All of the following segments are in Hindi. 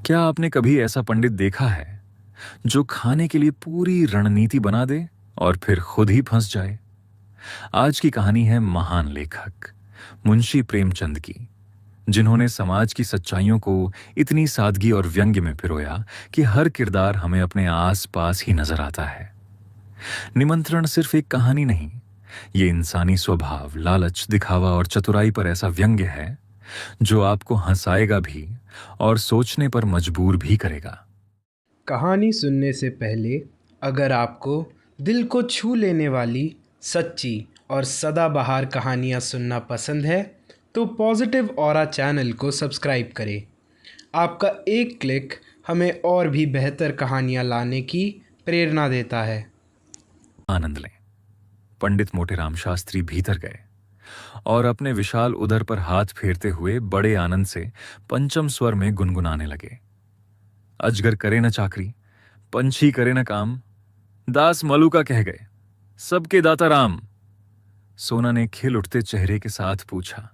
क्या आपने कभी ऐसा पंडित देखा है जो खाने के लिए पूरी रणनीति बना दे और फिर खुद ही फंस जाए? आज की कहानी है महान लेखक मुंशी प्रेमचंद की, जिन्होंने समाज की सच्चाइयों को इतनी सादगी और व्यंग्य में पिरोया कि हर किरदार हमें अपने आस पास ही नजर आता है। निमंत्रण सिर्फ एक कहानी नहीं, ये इंसानी स्वभाव, लालच, दिखावा और चतुराई पर ऐसा व्यंग्य है जो आपको हंसाएगा भी और सोचने पर मजबूर भी करेगा। कहानी सुनने से पहले अगर आपको दिल को छू लेने वाली, सच्ची और सदाबहार कहानियाँ सुनना पसंद है तो पॉजिटिव ऑरा चैनल को सब्सक्राइब करें। आपका एक क्लिक हमें और भी बेहतर कहानियाँ लाने की प्रेरणा देता है। आनंद लें। पंडित मोटेराम शास्त्री भीतर गए और अपने विशाल उदर पर हाथ फेरते हुए बड़े आनंद से पंचम स्वर में गुनगुनाने लगे। अजगर करे न चाकरी, पंछी करे न काम, दास मलुका कह गए, सबके दाता राम। सोना ने खिल उठते चेहरे के साथ पूछा,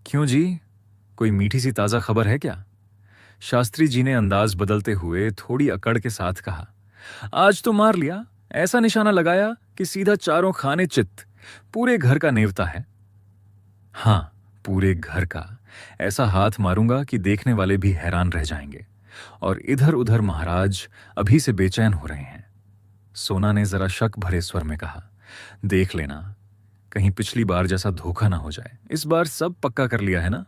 क्यों जी, कोई मीठी सी ताजा खबर है क्या? शास्त्री जी ने अंदाज बदलते हुए थोड़ी अकड़ के साथ कहा, आज तो मार लिया, ऐसा निशाना लगाया कि सीधा चारों खाने चित्त, पूरे घर का नेवता है। हां, पूरे घर का ऐसा हाथ मारूंगा कि देखने वाले भी हैरान रह जाएंगे। और इधर उधर महाराज अभी से बेचैन हो रहे हैं। सोना ने जरा शक भरे स्वर में कहा, देख लेना, कहीं पिछली बार जैसा धोखा ना हो जाए। इस बार सब पक्का कर लिया है ना?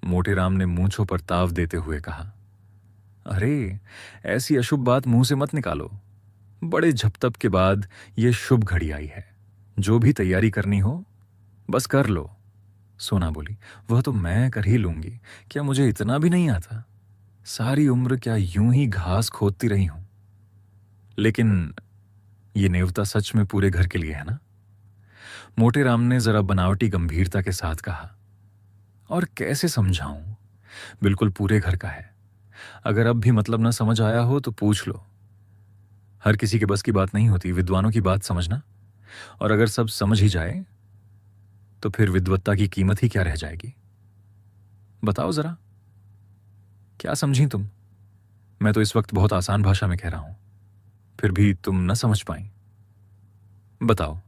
मोटेराम ने मूंछों पर ताव देते हुए कहा, अरे ऐसी अशुभ बात मुंह से मत निकालो। बड़े झपतप के बाद यह शुभ घड़ी आई है। जो भी तैयारी करनी हो बस कर लो। सोना बोली, वह तो मैं कर ही लूंगी, क्या मुझे इतना भी नहीं आता? सारी उम्र क्या यूं ही घास खोदती रही हूं। लेकिन ये नेवता सच में पूरे घर के लिए है ना? मोटेराम ने जरा बनावटी गंभीरता के साथ कहा, और कैसे समझाऊं, बिल्कुल पूरे घर का है। अगर अब भी मतलब ना समझ आया हो तो पूछ लो। हर किसी के बस की बात नहीं होती विद्वानों की बात समझना। और अगर सब समझ ही जाए तो फिर विद्वत्ता की कीमत ही क्या रह जाएगी? बताओ जरा, क्या समझी तुम? मैं तो इस वक्त बहुत आसान भाषा में कह रहा हूं, फिर भी तुम न समझ पाई। बताओ,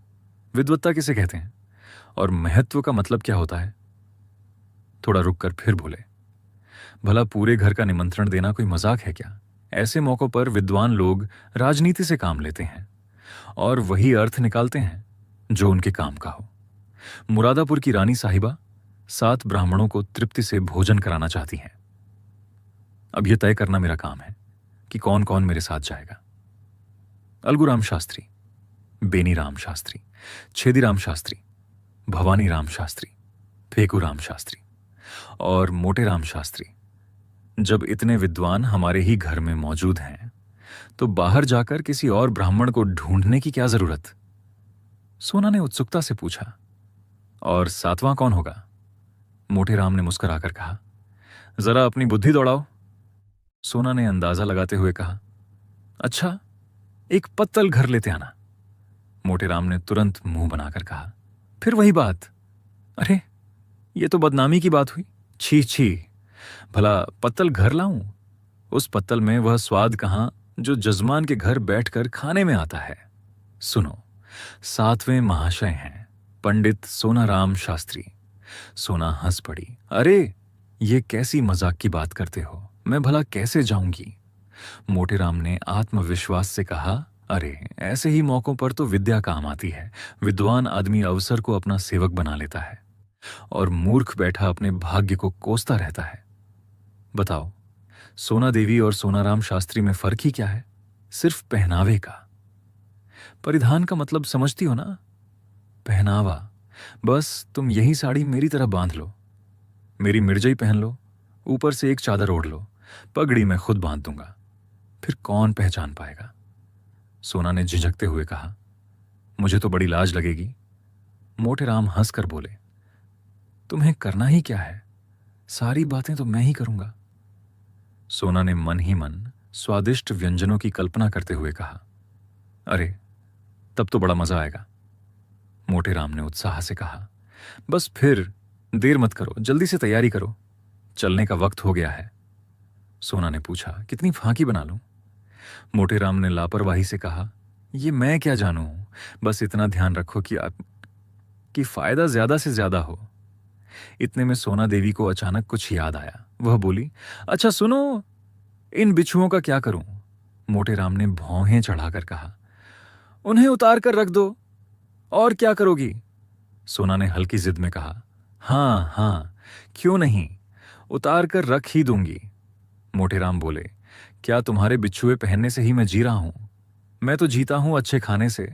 विद्वत्ता किसे कहते हैं और महत्व का मतलब क्या होता है? थोड़ा रुककर फिर बोले, भला पूरे घर का निमंत्रण देना कोई मजाक है क्या? ऐसे मौकों पर विद्वान लोग राजनीति से काम लेते हैं और वही अर्थ निकालते हैं जो उनके काम का हो। मुरादापुर की रानी साहिबा 7 ब्राह्मणों को तृप्ति से भोजन कराना चाहती हैं। अब यह तय करना मेरा काम है कि कौन कौन मेरे साथ जाएगा। अलगूराम शास्त्री, बेनीराम शास्त्री, छेदीराम शास्त्री, भवानी राम शास्त्री, फेकूराम शास्त्री और मोटेराम शास्त्री। जब इतने विद्वान हमारे ही घर में मौजूद हैं तो बाहर जाकर किसी और ब्राह्मण को ढूंढने की क्या जरूरत? सोना ने उत्सुकता से पूछा, और 7वां कौन होगा? मोटेराम ने मुस्कुराकर कहा, जरा अपनी बुद्धि दौड़ाओ। सोना ने अंदाजा लगाते हुए कहा, अच्छा, एक पत्तल घर लेते आना। मोटेराम ने तुरंत मुंह बनाकर कहा, फिर वही बात? अरे ये तो बदनामी की बात हुई। छी छी, भला पत्तल घर लाऊं? उस पत्तल में वह स्वाद कहां जो जजमान के घर बैठकर खाने में आता है। सुनो, 7वें महाशय हैं पंडित सोनाराम शास्त्री। सोना हंस पड़ी, अरे ये कैसी मजाक की बात करते हो, मैं भला कैसे जाऊंगी? मोटेराम ने आत्मविश्वास से कहा, अरे ऐसे ही मौकों पर तो विद्या काम आती है। विद्वान आदमी अवसर को अपना सेवक बना लेता है और मूर्ख बैठा अपने भाग्य को कोसता रहता है। बताओ, सोना देवी और सोनाराम शास्त्री में फर्क ही क्या है? सिर्फ पहनावे का। परिधान का मतलब समझती हो ना? पहनावा। बस तुम यही साड़ी मेरी तरह बांध लो, मेरी मिर्जई पहन लो, ऊपर से एक चादर ओढ़ लो, पगड़ी मैं खुद बांध दूंगा, फिर कौन पहचान पाएगा? सोना ने झिझकते हुए कहा, मुझे तो बड़ी लाज लगेगी। मोटेराम हंसकर बोले, तुम्हें करना ही क्या है, सारी बातें तो मैं ही करूंगा। सोना ने मन ही मन स्वादिष्ट व्यंजनों की कल्पना करते हुए कहा, अरे तब तो बड़ा मजा आएगा। मोटेराम ने उत्साह से कहा, बस फिर देर मत करो, जल्दी से तैयारी करो, चलने का वक्त हो गया है। सोना ने पूछा। कितनी फांकी बना लूं? मोटे राम ने लापरवाही से कहा, ये मैं क्या जानूं, बस इतना ध्यान रखो कि आप की फायदा ज्यादा से ज्यादा हो। इतने में सोना देवी को अचानक कुछ याद आया। वह बोली, अच्छा सुनो, इन बिच्छुओं का क्या करूं? मोटे राम ने भौहें चढ़ाकर कहा, उन्हें उतार कर रख दो। और क्या करोगी? सोना ने हल्की जिद में कहा, हाँ हाँ, क्यों नहीं, उतार कर रख ही दूंगी। मोटे राम बोले, क्या तुम्हारे बिच्छुए पहनने से ही मैं जी रहा हूं? मैं तो जीता हूं अच्छे खाने से,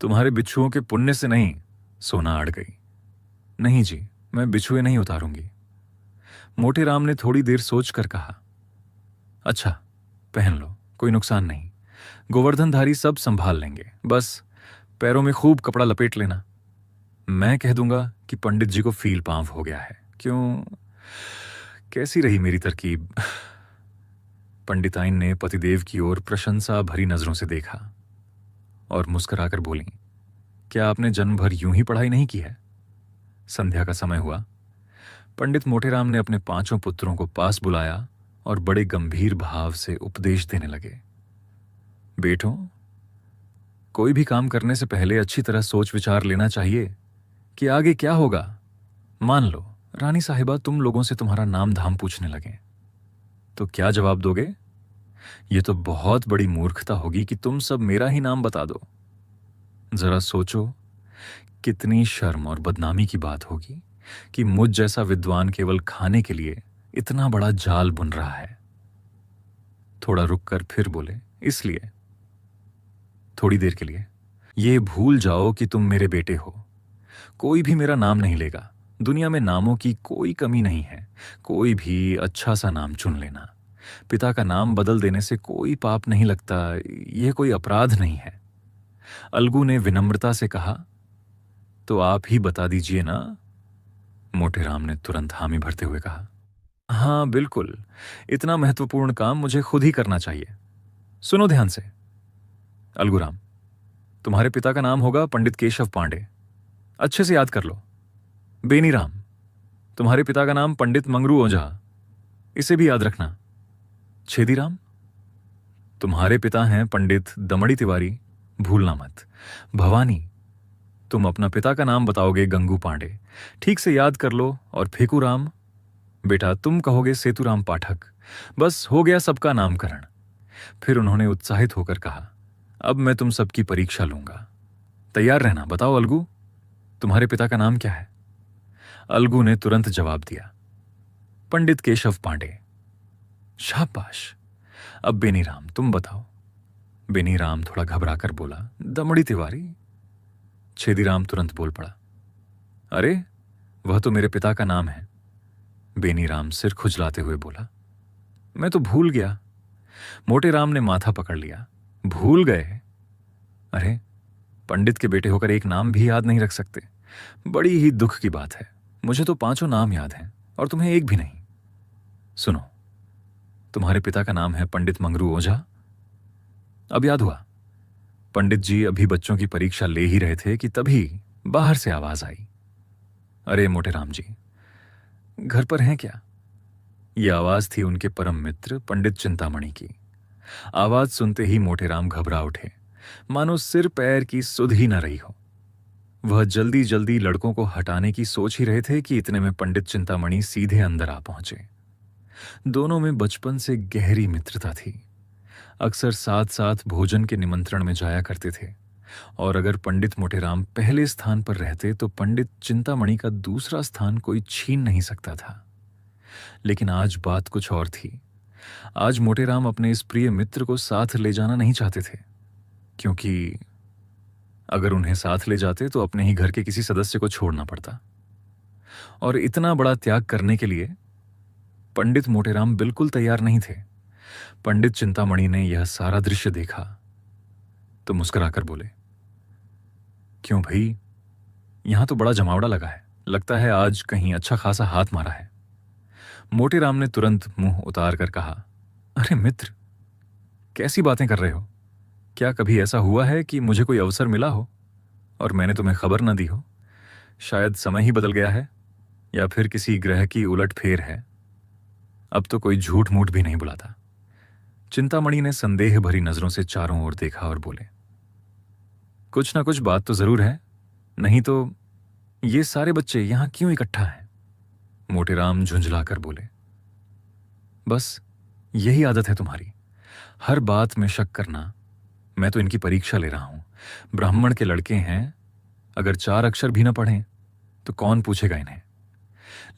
तुम्हारे बिच्छुओं के पुण्य से नहीं। सोना अड़ गई। नहीं जी, मैं बिच्छुए नहीं उतारूंगी। मोटे राम ने थोड़ी देर सोचकर कहा, अच्छा पहन लो, कोई नुकसान नहीं, गोवर्धनधारी सब संभाल लेंगे, बस पैरों में खूब कपड़ा लपेट लेना। मैं कह दूंगा कि पंडित जी को फील पांव हो गया है। क्यों, कैसी रही मेरी तरकीब? पंडिताइन ने पतिदेव की ओर प्रशंसा भरी नजरों से देखा और मुस्कुराकर बोली, क्या आपने जन्म भर यूं ही पढ़ाई नहीं की है? संध्या का समय हुआ। पंडित मोटेराम ने अपने पांचों पुत्रों को पास बुलाया और बड़े गंभीर भाव से उपदेश देने लगे। बेटों, कोई भी काम करने से पहले अच्छी तरह सोच विचार लेना चाहिए कि आगे क्या होगा। मान लो रानी साहिबा तुम लोगों से तुम्हारा नाम धाम पूछने लगे, तो क्या जवाब दोगे? ये तो बहुत बड़ी मूर्खता होगी कि तुम सब मेरा ही नाम बता दो। जरा सोचो, कितनी शर्म और बदनामी की बात होगी कि मुझ जैसा विद्वान केवल खाने के लिए इतना बड़ा जाल बुन रहा है। थोड़ा रुककर फिर बोले, इसलिए थोड़ी देर के लिए ये भूल जाओ कि तुम मेरे बेटे हो। कोई भी मेरा नाम नहीं लेगा। दुनिया में नामों की कोई कमी नहीं है। कोई भी अच्छा सा नाम चुन लेना। पिता का नाम बदल देने से कोई पाप नहीं लगता, यह कोई अपराध नहीं है। अलगू ने विनम्रता से कहा, तो आप ही बता दीजिए ना। मोटे राम ने तुरंत हामी भरते हुए कहा, हाँ बिल्कुल, इतना महत्वपूर्ण काम मुझे खुद ही करना चाहिए। सुनो ध्यान से। अलगूराम, तुम्हारे पिता का नाम होगा पंडित केशव पांडे, अच्छे से याद कर लो। बेनीराम, तुम्हारे पिता का नाम पंडित मंगरू ओझा, इसे भी याद रखना। छेदीराम, तुम्हारे पिता हैं पंडित दमड़ी तिवारी, भूलना मत। भवानी, तुम अपना पिता का नाम बताओगे गंगू पांडे, ठीक से याद कर लो। और फेकूराम, बेटा तुम कहोगे सेतुराम पाठक। बस हो गया सबका नामकरण। फिर उन्होंने उत्साहित होकर कहा, अब मैं तुम सबकी परीक्षा लूंगा। तैयार रहना। बताओ अलगू, तुम्हारे पिता का नाम क्या है? अलगू ने तुरंत जवाब दिया, पंडित केशव पांडे। शाबाश। अब बेनीराम, तुम बताओ। बेनीराम थोड़ा घबराकर बोला, दमड़ी तिवारी। छेदीराम तुरंत बोल पड़ा, अरे वह तो मेरे पिता का नाम है। बेनीराम सिर खुजलाते हुए बोला, मैं तो भूल गया। मोटे राम ने माथा पकड़ लिया, भूल गए? अरे पंडित के बेटे होकर एक नाम भी याद नहीं रख सकते, बड़ी ही दुख की बात है। मुझे तो पांचों नाम याद हैं और तुम्हें एक भी नहीं। सुनो, तुम्हारे पिता का नाम है पंडित मंगरू ओझा। अब याद हुआ? पंडित जी अभी बच्चों की परीक्षा ले ही रहे थे कि तभी बाहर से आवाज आई, अरे मोटे राम जी, घर पर हैं क्या? यह आवाज थी उनके परम मित्र पंडित चिंतामणि की। आवाज सुनते ही मोटे राम घबरा उठे, मानो सिर पैर की सुध ही न रही हो। वह जल्दी जल्दी लड़कों को हटाने की सोच ही रहे थे कि इतने में पंडित चिंतामणि सीधे अंदर आ पहुंचे। दोनों में बचपन से गहरी मित्रता थी। अक्सर साथ साथ भोजन के निमंत्रण में जाया करते थे, और अगर पंडित मोटेराम पहले स्थान पर रहते तो पंडित चिंतामणि का दूसरा स्थान कोई छीन नहीं सकता था। लेकिन आज बात कुछ और थी। आज मोटेराम अपने इस प्रिय मित्र को साथ ले जाना नहीं चाहते थे, क्योंकि अगर उन्हें साथ ले जाते तो अपने ही घर के किसी सदस्य को छोड़ना पड़ता, और इतना बड़ा त्याग करने के लिए पंडित मोटेराम बिल्कुल तैयार नहीं थे। पंडित चिंतामणि ने यह सारा दृश्य देखा तो मुस्कुराकर बोले, क्यों भाई, यहां तो बड़ा जमावड़ा लगा है, लगता है आज कहीं अच्छा खासा हाथ मारा है। मोटेराम ने तुरंत मुंह उतार कर कहा, अरे मित्र, कैसी बातें कर रहे हो? क्या कभी ऐसा हुआ है कि मुझे कोई अवसर मिला हो और मैंने तुम्हें खबर न दी हो? शायद समय ही बदल गया है, या फिर किसी ग्रह की उलट फेर है। अब तो कोई झूठ मूठ भी नहीं बुलाता। चिंतामणि ने संदेह भरी नजरों से चारों ओर देखा और बोले, कुछ ना कुछ बात तो जरूर है, नहीं तो ये सारे बच्चे यहां क्यों इकट्ठा हैं? मोटेराम झुंझलाकर बोले, बस यही आदत है तुम्हारी, हर बात में शक करना। मैं तो इनकी परीक्षा ले रहा हूं। ब्राह्मण के लड़के हैं, अगर 4 अक्षर भी न पढ़ें तो कौन पूछेगा इन्हें?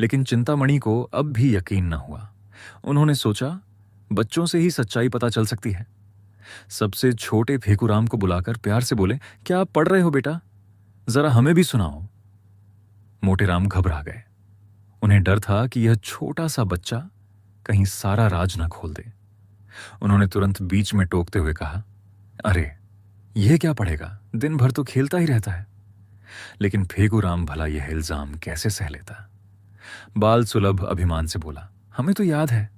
लेकिन चिंतामणि को अब भी यकीन न हुआ। उन्होंने सोचा, बच्चों से ही सच्चाई पता चल सकती है। सबसे छोटे फेकूराम को बुलाकर प्यार से बोले, क्या आप पढ़ रहे हो बेटा? जरा हमें भी सुनाओ। मोटेराम घबरा गए। उन्हें डर था कि यह छोटा सा बच्चा कहीं सारा राज न खोल दे। उन्होंने तुरंत बीच में टोकते हुए कहा, अरे यह क्या पढ़ेगा, दिन भर तो खेलता ही रहता है। लेकिन फेगूराम भला यह इल्जाम कैसे सह लेता। बाल सुलभ अभिमान से बोला, हमें तो याद है,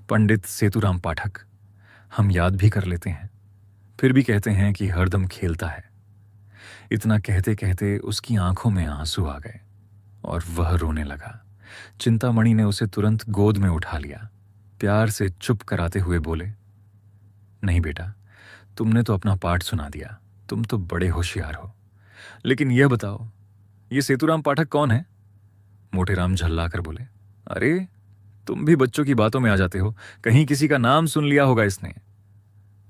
पंडित सेतुराम पाठक, हम याद भी कर लेते हैं, फिर भी कहते हैं कि हरदम खेलता है। इतना कहते कहते उसकी आंखों में आंसू आ गए और वह रोने लगा। चिंतामणि ने उसे तुरंत गोद में उठा लिया, प्यार से चुप कराते हुए बोले, नहीं बेटा, तुमने तो अपना पाठ सुना दिया, तुम तो बड़े होशियार हो। लेकिन यह बताओ, ये सेतुराम पाठक कौन है? मोटेराम झल्लाकर बोले, अरे तुम भी बच्चों की बातों में आ जाते हो, कहीं किसी का नाम सुन लिया होगा इसने।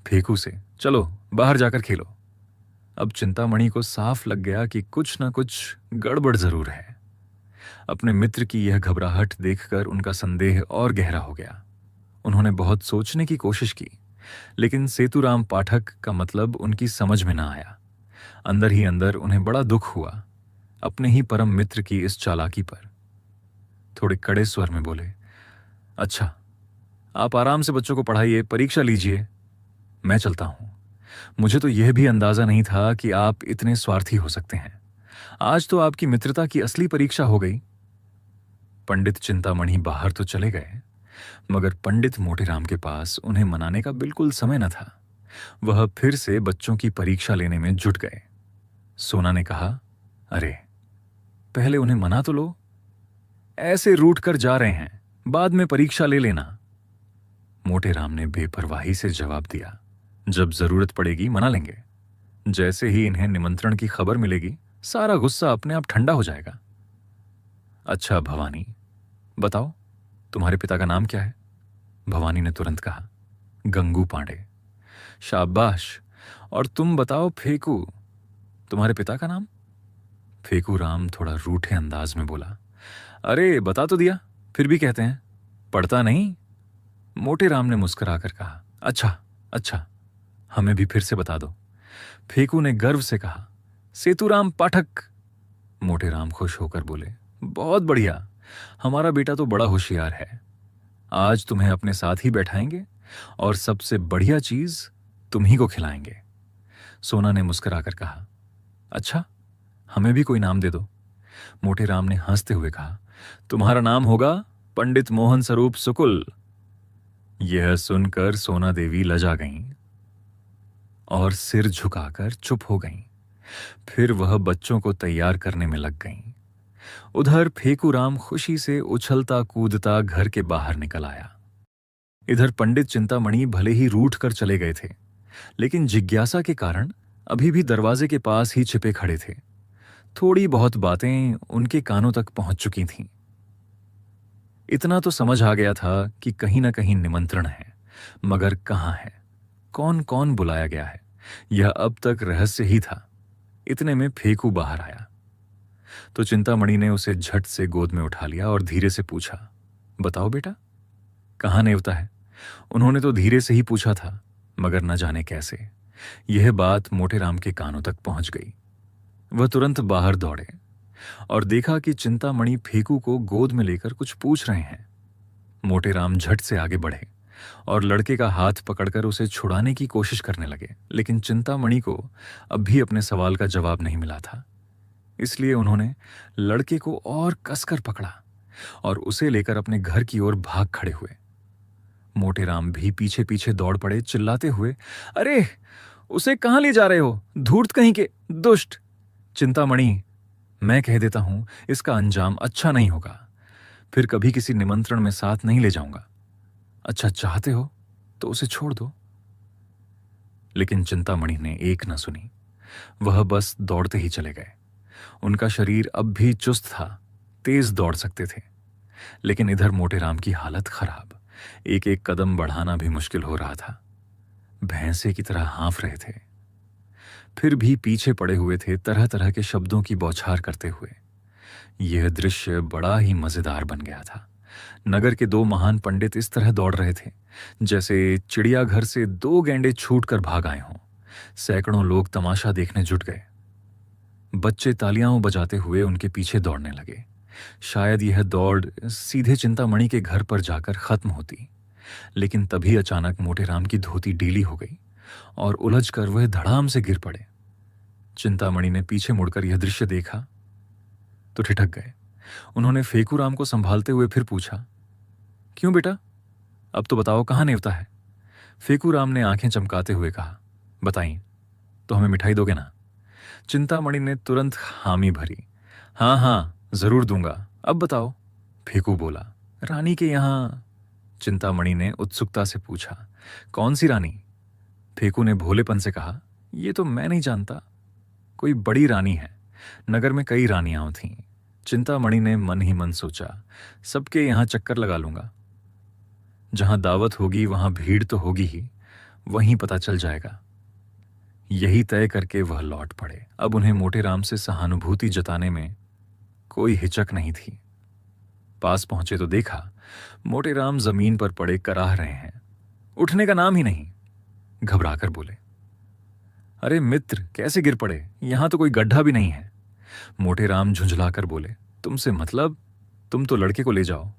फेकू से, चलो बाहर जाकर खेलो। अब चिंतामणि को साफ लग गया कि कुछ ना कुछ गड़बड़ जरूर है। अपने मित्र की यह घबराहट देखकर उनका संदेह और गहरा हो गया। उन्होंने बहुत सोचने की कोशिश की, लेकिन सेतुराम पाठक का मतलब उनकी समझ में ना आया। अंदर ही अंदर उन्हें बड़ा दुख हुआ अपने ही परम मित्र की इस चालाकी पर। थोड़े कड़े स्वर में बोले, अच्छा आप आराम से बच्चों को पढ़ाइए, परीक्षा लीजिए, मैं चलता हूं। मुझे तो यह भी अंदाजा नहीं था कि आप इतने स्वार्थी हो सकते हैं। आज तो आपकी मित्रता की असली परीक्षा हो गई। पंडित चिंतामणि बाहर तो चले गए, मगर पंडित मोटेराम के पास उन्हें मनाने का बिल्कुल समय न था। वह फिर से बच्चों की परीक्षा लेने में जुट गए। सोना ने कहा, अरे पहले उन्हें मना तो लो, ऐसे रूठ कर जा रहे हैं, बाद में परीक्षा ले लेना। मोटेराम ने बेपरवाही से जवाब दिया, जब जरूरत पड़ेगी मना लेंगे। जैसे ही इन्हें निमंत्रण की खबर मिलेगी, सारा गुस्सा अपने आप ठंडा हो जाएगा। अच्छा भवानी, बताओ तुम्हारे पिता का नाम क्या है? भवानी ने तुरंत कहा, गंगू पांडे। शाबाश, और तुम बताओ फेकू, तुम्हारे पिता का नाम? फेकू राम थोड़ा रूठे अंदाज में बोला, अरे बता तो दिया, फिर भी कहते हैं पढ़ता नहीं। मोटेराम ने मुस्कुराकर कहा, अच्छा अच्छा, हमें भी फिर से बता दो। फेकू ने गर्व से कहा, सेतुराम पाठक। मोटेराम खुश होकर बोले, बहुत बढ़िया, हमारा बेटा तो बड़ा होशियार है। आज तुम्हें अपने साथ ही बैठाएंगे और सबसे बढ़िया चीज तुम ही को खिलाएंगे। सोना ने मुस्कुराकर कहा, अच्छा हमें भी कोई नाम दे दो। मोटेराम ने हंसते हुए कहा, तुम्हारा नाम होगा पंडित मोहन स्वरूप सुकुल। यह सुनकर सोना देवी लजा गईं और सिर झुकाकर चुप हो गईं। फिर वह बच्चों को तैयार करने में लग गईं। उधर फेकूराम खुशी से उछलता कूदता घर के बाहर निकल आया। इधर पंडित चिंतामणि भले ही रूठ कर चले गए थे, लेकिन जिज्ञासा के कारण अभी भी दरवाजे के पास ही छिपे खड़े थे। थोड़ी बहुत बातें उनके कानों तक पहुंच चुकी थीं। इतना तो समझ आ गया था कि कहीं ना कहीं निमंत्रण है, मगर कहाँ है, कौन कौन बुलाया गया है, यह अब तक रहस्य ही था। इतने में फेकू बाहर आया तो चिंतामणि ने उसे झट से गोद में उठा लिया और धीरे से पूछा, बताओ बेटा, कहाँ नेवता है? उन्होंने तो धीरे से ही पूछा था, मगर न जाने कैसे यह बात मोटेराम के कानों तक पहुंच गई। वह तुरंत बाहर दौड़े और देखा कि चिंतामणि फेकू को गोद में लेकर कुछ पूछ रहे हैं। मोटेराम झट से आगे बढ़े और लड़के का हाथ पकड़कर उसे छुड़ाने की कोशिश करने लगे, लेकिन चिंतामणि को अब भी अपने सवाल का जवाब नहीं मिला था। इसलिए उन्होंने लड़के को और कसकर पकड़ा और उसे लेकर अपने घर की ओर भाग खड़े हुए। मोटेराम भी पीछे पीछे दौड़ पड़े, चिल्लाते हुए, अरे उसे कहां ले जा रहे हो, धूर्त कहीं के, दुष्ट! चिंतामणि, मैं कह देता हूं, इसका अंजाम अच्छा नहीं होगा। फिर कभी किसी निमंत्रण में साथ नहीं ले जाऊंगा। अच्छा चाहते हो तो उसे छोड़ दो। लेकिन चिंतामणि ने एक न सुनी। वह बस दौड़ते ही चले गए। उनका शरीर अब भी चुस्त था, तेज दौड़ सकते थे। लेकिन इधर मोटे राम की हालत खराब। एक एक कदम बढ़ाना भी मुश्किल हो रहा था। भैंसे की तरह हाँफ रहे थे। फिर भी पीछे पड़े हुए थे, तरह तरह के शब्दों की बौछार करते हुए। यह दृश्य बड़ा ही मजेदार बन गया था। नगर के दो महान पंडित इस तरह दौड़ रहे थे जैसे चिड़ियाघर से दो गैंडे छूट कर भाग आए हों। सैकड़ों लोग तमाशा देखने जुट गए। बच्चे तालियां बजाते हुए उनके पीछे दौड़ने लगे। शायद यह दौड़ सीधे चिंतामणि के घर पर जाकर खत्म होती। लेकिन तभी अचानक मोटे राम की धोती ढीली हो गई और उलझकर वह धड़ाम से गिर पड़े। चिंतामणि ने पीछे मुड़कर यह दृश्य देखा तो ठिठक गए। उन्होंने फेकू राम को संभालते हुए फिर पूछा, क्यों बेटा, अब तो बताओ कहाँ नेवता है। फेकू राम ने आंखें चमकाते हुए कहा, बताइए तो हमें मिठाई दोगे ना। चिंतामणि ने तुरंत हामी भरी। हाँ हाँ जरूर दूंगा, अब बताओ। फेकू बोला, रानी के यहाँ। चिंतामणि ने उत्सुकता से पूछा, कौन सी रानी। फेकू ने भोलेपन से कहा, ये तो मैं नहीं जानता, कोई बड़ी रानी है। नगर में कई रानियां थीं। चिंतामणि ने मन ही मन सोचा, सबके यहाँ चक्कर लगा लूंगा। जहां दावत होगी वहां भीड़ तो होगी ही, वहीं पता चल जाएगा। यही तय करके वह लौट पड़े। अब उन्हें मोटे राम से सहानुभूति जताने में कोई हिचक नहीं थी। पास पहुंचे तो देखा मोटे राम जमीन पर पड़े कराह रहे हैं, उठने का नाम ही नहीं। घबराकर बोले, अरे मित्र कैसे गिर पड़े, यहां तो कोई गड्ढा भी नहीं है। मोटे राम झुंझलाकर बोले, तुमसे मतलब, तुम तो लड़के को ले जाओ,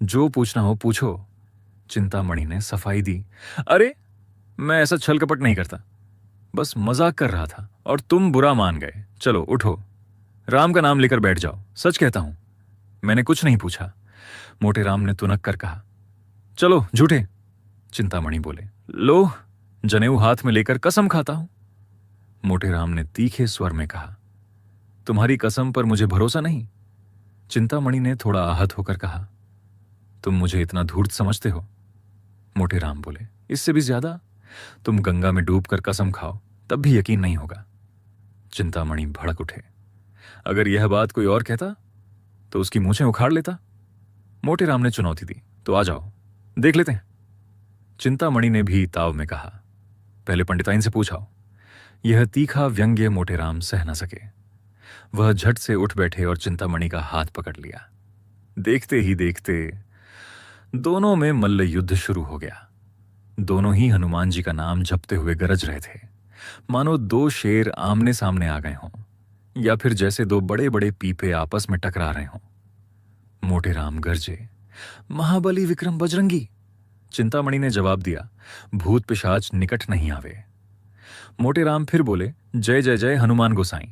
जो पूछना हो पूछो। चिंतामणि ने सफाई दी, अरे मैं ऐसा छल कपट नहीं करता, बस मजाक कर रहा था और तुम बुरा मान गए। चलो उठो, राम का नाम लेकर बैठ जाओ, सच कहता हूं मैंने कुछ नहीं पूछा। मोटे राम ने तुनक कर कहा, चलो झूठे। चिंतामणि बोले, लो जनेऊ हाथ में लेकर कसम खाता हूं। मोटे राम ने तीखे स्वर में कहा, तुम्हारी कसम पर मुझे भरोसा नहीं। चिंतामणि ने थोड़ा आहत होकर कहा, तुम मुझे इतना धूर्त समझते हो। मोटे राम बोले, इससे भी ज्यादा, तुम गंगा में डूबकर कसम खाओ तब भी यकीन नहीं होगा। चिंतामणि भड़क उठे, अगर यह बात कोई और कहता तो उसकी मूछें उखाड़ लेता। मोटे राम ने चुनौती दी, तो आ जाओ देख लेते हैं। चिंतामणि ने भी ताव में कहा, पहले पंडिताइन से पूछाओ। यह तीखा व्यंग्य मोटे राम सह न सके। वह झट से उठ बैठे और चिंतामणि का हाथ पकड़ लिया। देखते ही देखते दोनों में मल्ल युद्ध शुरू हो गया। दोनों ही हनुमान जी का नाम जपते हुए गरज रहे थे, मानो दो शेर आमने सामने आ गए हों, या फिर जैसे दो बड़े बड़े पीपे आपस में टकरा रहे हों। मोटे राम गरजे, महाबली विक्रम बजरंगी। चिंतामणि ने जवाब दिया, भूत पिशाच निकट नहीं आवे। मोटे राम फिर बोले, जय जय जय हनुमान गोसाई।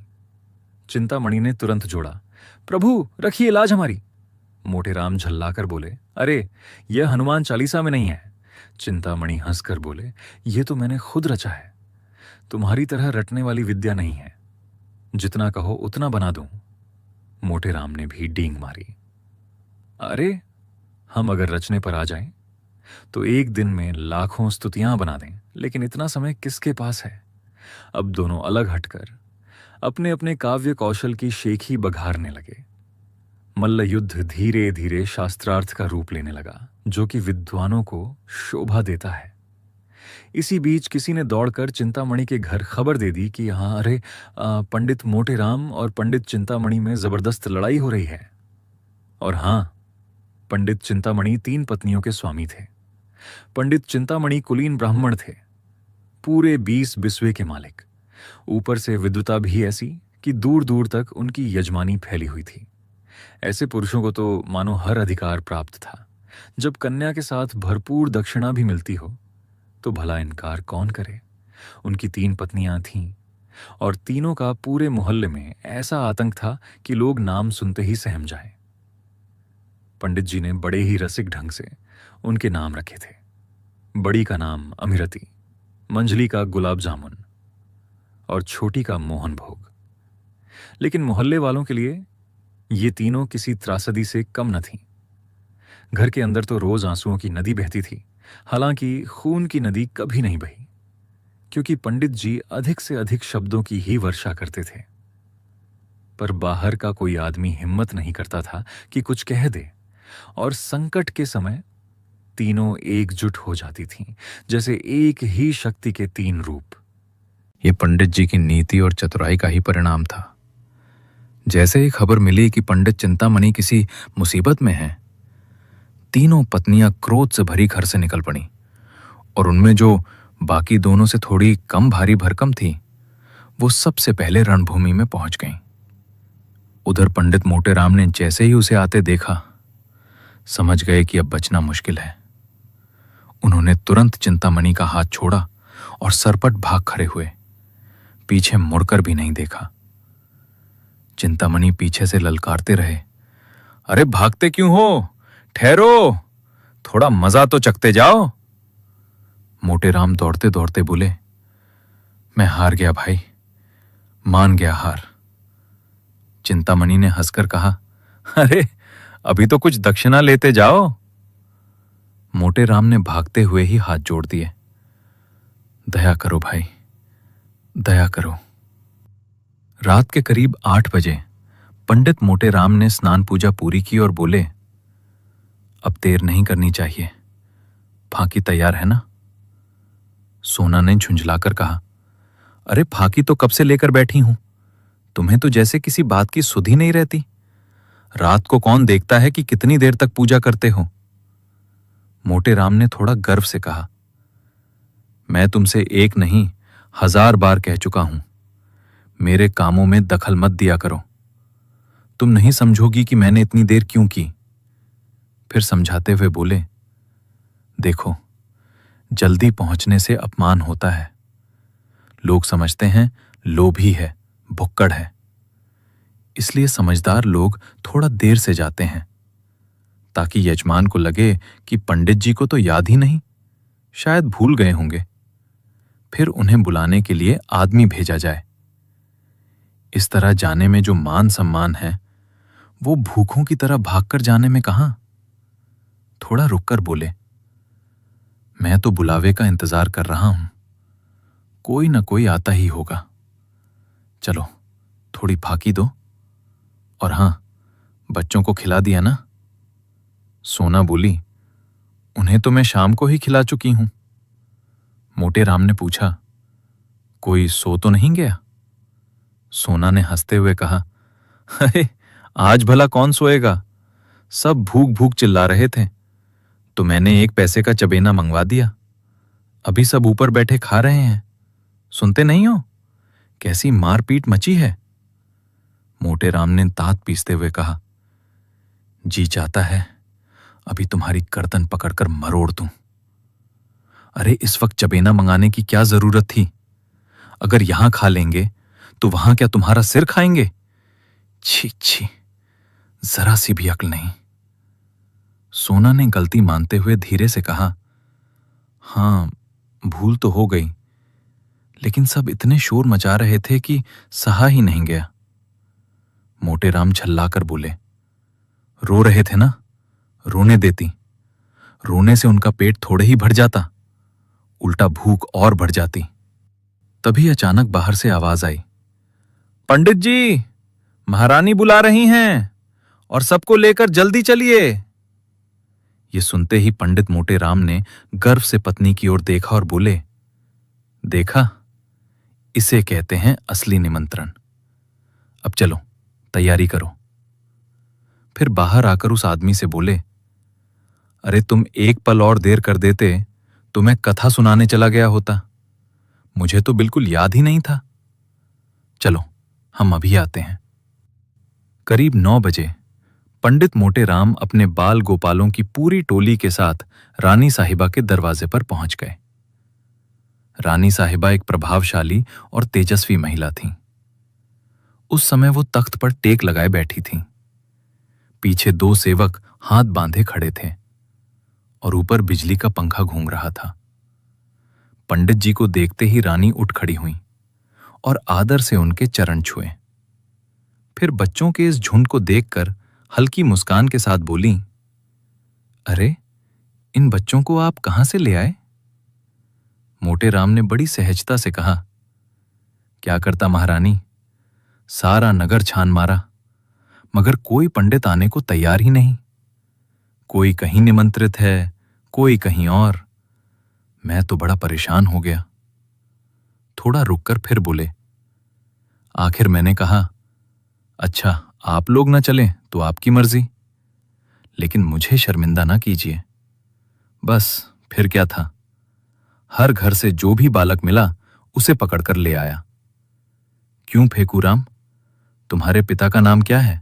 चिंतामणि ने तुरंत जोड़ा, प्रभु रखिए लाज हमारी। मोटे राम झल्लाकर बोले, अरे यह हनुमान चालीसा में नहीं है। चिंतामणि हंसकर बोले, ये तो मैंने खुद रचा है, तुम्हारी तरह रटने वाली विद्या नहीं है, जितना कहो उतना बना दूं। मोटे राम ने भी डींग मारी, अरे हम अगर रचने पर आ जाएं तो एक दिन में लाखों स्तुतियां बना दें, लेकिन इतना समय किसके पास है। अब दोनों अलग हटकर अपने अपने काव्य कौशल की शेखी बघारने लगे। मल्ल युद्ध धीरे धीरे शास्त्रार्थ का रूप लेने लगा, जो कि विद्वानों को शोभा देता है। इसी बीच किसी ने दौड़कर चिंतामणि के घर खबर दे दी कि यहाँ अरे पंडित मोटे राम और पंडित चिंतामणि में जबरदस्त लड़ाई हो रही है। और हाँ, पंडित चिंतामणि 3 पत्नियों के स्वामी थे। पंडित चिंतामणि कुलीन ब्राह्मण थे, पूरे 20 बिस्वे के मालिक। ऊपर से विद्वता भी ऐसी कि दूर दूर तक उनकी यजमानी फैली हुई थी। ऐसे पुरुषों को तो मानो हर अधिकार प्राप्त था। जब कन्या के साथ भरपूर दक्षिणा भी मिलती हो तो भला इनकार कौन करे। उनकी 3 पत्नियां थीं और तीनों का पूरे मोहल्ले में ऐसा आतंक था कि लोग नाम सुनते ही सहम जाए। पंडित जी ने बड़े ही रसिक ढंग से उनके नाम रखे थे। बड़ी का नाम अमिरती, मंझली का गुलाब जामुन और छोटी का मोहन भोग। लेकिन मोहल्ले वालों के लिए ये तीनों किसी त्रासदी से कम न थीं। घर के अंदर तो रोज आंसुओं की नदी बहती थी, हालांकि खून की नदी कभी नहीं बही, क्योंकि पंडित जी अधिक से अधिक शब्दों की ही वर्षा करते थे। पर बाहर का कोई आदमी हिम्मत नहीं करता था कि कुछ कह दे, और संकट के समय तीनों एकजुट हो जाती थीं, जैसे एक ही शक्ति के तीन रूप। ये पंडित जी की नीति और चतुराई का ही परिणाम था। जैसे ही खबर मिली कि पंडित चिंतामणि किसी मुसीबत में हैं, तीनों पत्नियां क्रोध से भरी घर से निकल पड़ी, और उनमें जो बाकी दोनों से थोड़ी कम भारी भरकम थी, वो सबसे पहले रणभूमि में पहुंच गईं। उधर पंडित मोटे राम ने जैसे ही उसे आते देखा, समझ गए कि अब बचना मुश्किल है। उन्होंने तुरंत चिंतामणि का हाथ छोड़ा और सरपट भाग खड़े हुए, पीछे मुड़कर भी नहीं देखा। चिंतामणि पीछे से ललकारते रहे, अरे भागते क्यों हो? ठहरो, थोड़ा मजा तो चखते जाओ। मोटे राम दौड़ते दौड़ते बोले, मैं हार गया भाई, मान गया हार। चिंतामणि ने हंसकर कहा, अरे अभी तो कुछ दक्षिणा लेते जाओ। मोटे राम ने भागते हुए ही हाथ जोड़ दिए, दया करो भाई, दया करो। रात के करीब 8 बजे पंडित मोटे राम ने स्नान पूजा पूरी की और बोले, अब देर नहीं करनी चाहिए, फाकी तैयार है ना? सोना ने झुंझलाकर कहा, अरे फाकी तो कब से लेकर बैठी हूं, तुम्हें तो जैसे किसी बात की सुध ही नहीं रहती। रात को कौन देखता है कि कितनी देर तक पूजा करते हो? मोटे राम ने थोड़ा गर्व से कहा, मैं तुमसे एक नहीं 1000 बार कह चुका हूं, मेरे कामों में दखल मत दिया करो। तुम नहीं समझोगी कि मैंने इतनी देर क्यों की। फिर समझाते हुए बोले, देखो, जल्दी पहुंचने से अपमान होता है। लोग समझते हैं लोभी है, भुक्कड़ है, इसलिए समझदार लोग थोड़ा देर से जाते हैं, ताकि यजमान को लगे कि पंडित जी को तो याद ही नहीं, शायद भूल गए होंगे। फिर उन्हें बुलाने के लिए आदमी भेजा जाए। इस तरह जाने में जो मान सम्मान है, वो भूखों की तरह भागकर जाने में कहां। थोड़ा रुककर बोले, मैं तो बुलावे का इंतजार कर रहा हूं, कोई ना कोई आता ही होगा। चलो थोड़ी फाकी दो, और हां, बच्चों को खिला दिया ना? सोना बोली, उन्हें तो मैं शाम को ही खिला चुकी हूं। मोटे राम ने पूछा, कोई सो तो नहीं गया? सोना ने हंसते हुए कहा, अरे आज भला कौन सोएगा, सब भूख भूख चिल्ला रहे थे, तो मैंने 1 पैसे का चबेना मंगवा दिया। अभी सब ऊपर बैठे खा रहे हैं, सुनते नहीं हो कैसी मारपीट मची है? मोटे राम ने दांत पीसते हुए कहा, जी चाहता है अभी तुम्हारी गर्दन पकड़कर मरोड़ दूं। अरे इस वक्त चबेना मंगाने की क्या जरूरत थी? अगर यहां खा लेंगे तो वहां क्या तुम्हारा सिर खाएंगे? छी छी, जरा सी भी अक्ल नहीं। सोना ने गलती मानते हुए धीरे से कहा, हां, भूल तो हो गई, लेकिन सब इतने शोर मचा रहे थे कि सहा ही नहीं गया। मोटे राम झल्लाकर बोले, रो रहे थे ना, रोने देती। रोने से उनका पेट थोड़े ही भर जाता, उल्टा भूख और बढ़ जाती। तभी अचानक बाहर से आवाज आई, पंडित जी, महारानी बुला रही हैं और सबको लेकर जल्दी चलिए। ये सुनते ही पंडित मोटे राम ने गर्व से पत्नी की ओर देखा और बोले, देखा, इसे कहते हैं असली निमंत्रण। अब चलो तैयारी करो। फिर बाहर आकर उस आदमी से बोले, अरे तुम एक पल और देर कर देते तो मैं कथा सुनाने चला गया होता, मुझे तो बिल्कुल याद ही नहीं था। चलो हम अभी आते हैं। करीब 9 बजे पंडित मोटे राम अपने बाल गोपालों की पूरी टोली के साथ रानी साहिबा के दरवाजे पर पहुंच गए। रानी साहिबा एक प्रभावशाली और तेजस्वी महिला थीं। उस समय वो तख्त पर टेक लगाए बैठी थीं। पीछे 2 सेवक हाथ बांधे खड़े थे और ऊपर बिजली का पंखा घूम रहा था। पंडित जी को देखते ही रानी उठ खड़ी हुई और आदर से उनके चरण छुए। फिर बच्चों के इस झुंड को देखकर हल्की मुस्कान के साथ बोली, अरे इन बच्चों को आप कहां से ले आए? मोटे राम ने बड़ी सहजता से कहा। क्या करता महारानी, सारा नगर छान मारा, मगर कोई पंडित आने को तैयार ही नहीं। कोई कहीं निमंत्रित है, कोई कहीं और। मैं तो बड़ा परेशान हो गया। थोड़ा रुककर फिर बोले, आखिर मैंने कहा, अच्छा आप लोग न चलें तो आपकी मर्जी, लेकिन मुझे शर्मिंदा ना कीजिए। बस फिर क्या था, हर घर से जो भी बालक मिला उसे पकड़कर ले आया। क्यों फेकूराम, तुम्हारे पिता का नाम क्या है?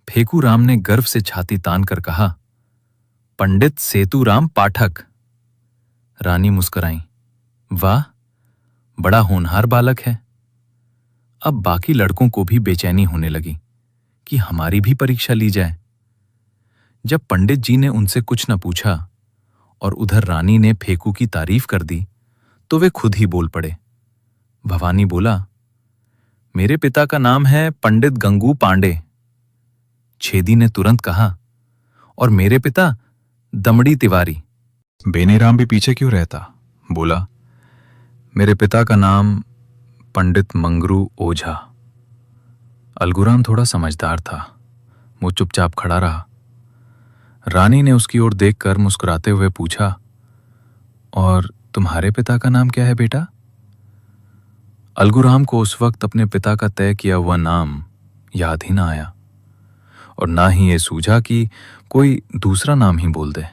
फेकूराम ने गर्व से छाती तान कर कहा, पंडित सेतुराम पाठक। रानी मुस्कुराई। वाह, बड़ा होनहार बालक है। अब बाकी लड़कों को भी बेचैनी होने लगी कि हमारी भी परीक्षा ली जाए। जब पंडित जी ने उनसे कुछ न पूछा और उधर रानी ने फेकू की तारीफ कर दी, तो वे खुद ही बोल पड़े। भवानी बोला, मेरे पिता का नाम है पंडित गंगू पांडे। छेदी ने तुरंत कहा, और मेरे पिता दमड़ी तिवारी। बेनीराम भी पीछे क्यों रहता, बोला, मेरे पिता का नाम पंडित मंगरू ओझा। अलगूराम थोड़ा समझदार था, वो चुपचाप खड़ा रहा। रानी ने उसकी ओर देखकर मुस्कुराते हुए पूछा, और तुम्हारे पिता का नाम क्या है बेटा? अलगूराम को उस वक्त अपने पिता का तय किया हुआ नाम याद ही ना आया, और ना ही ये सूझा कि कोई दूसरा नाम ही बोल दे।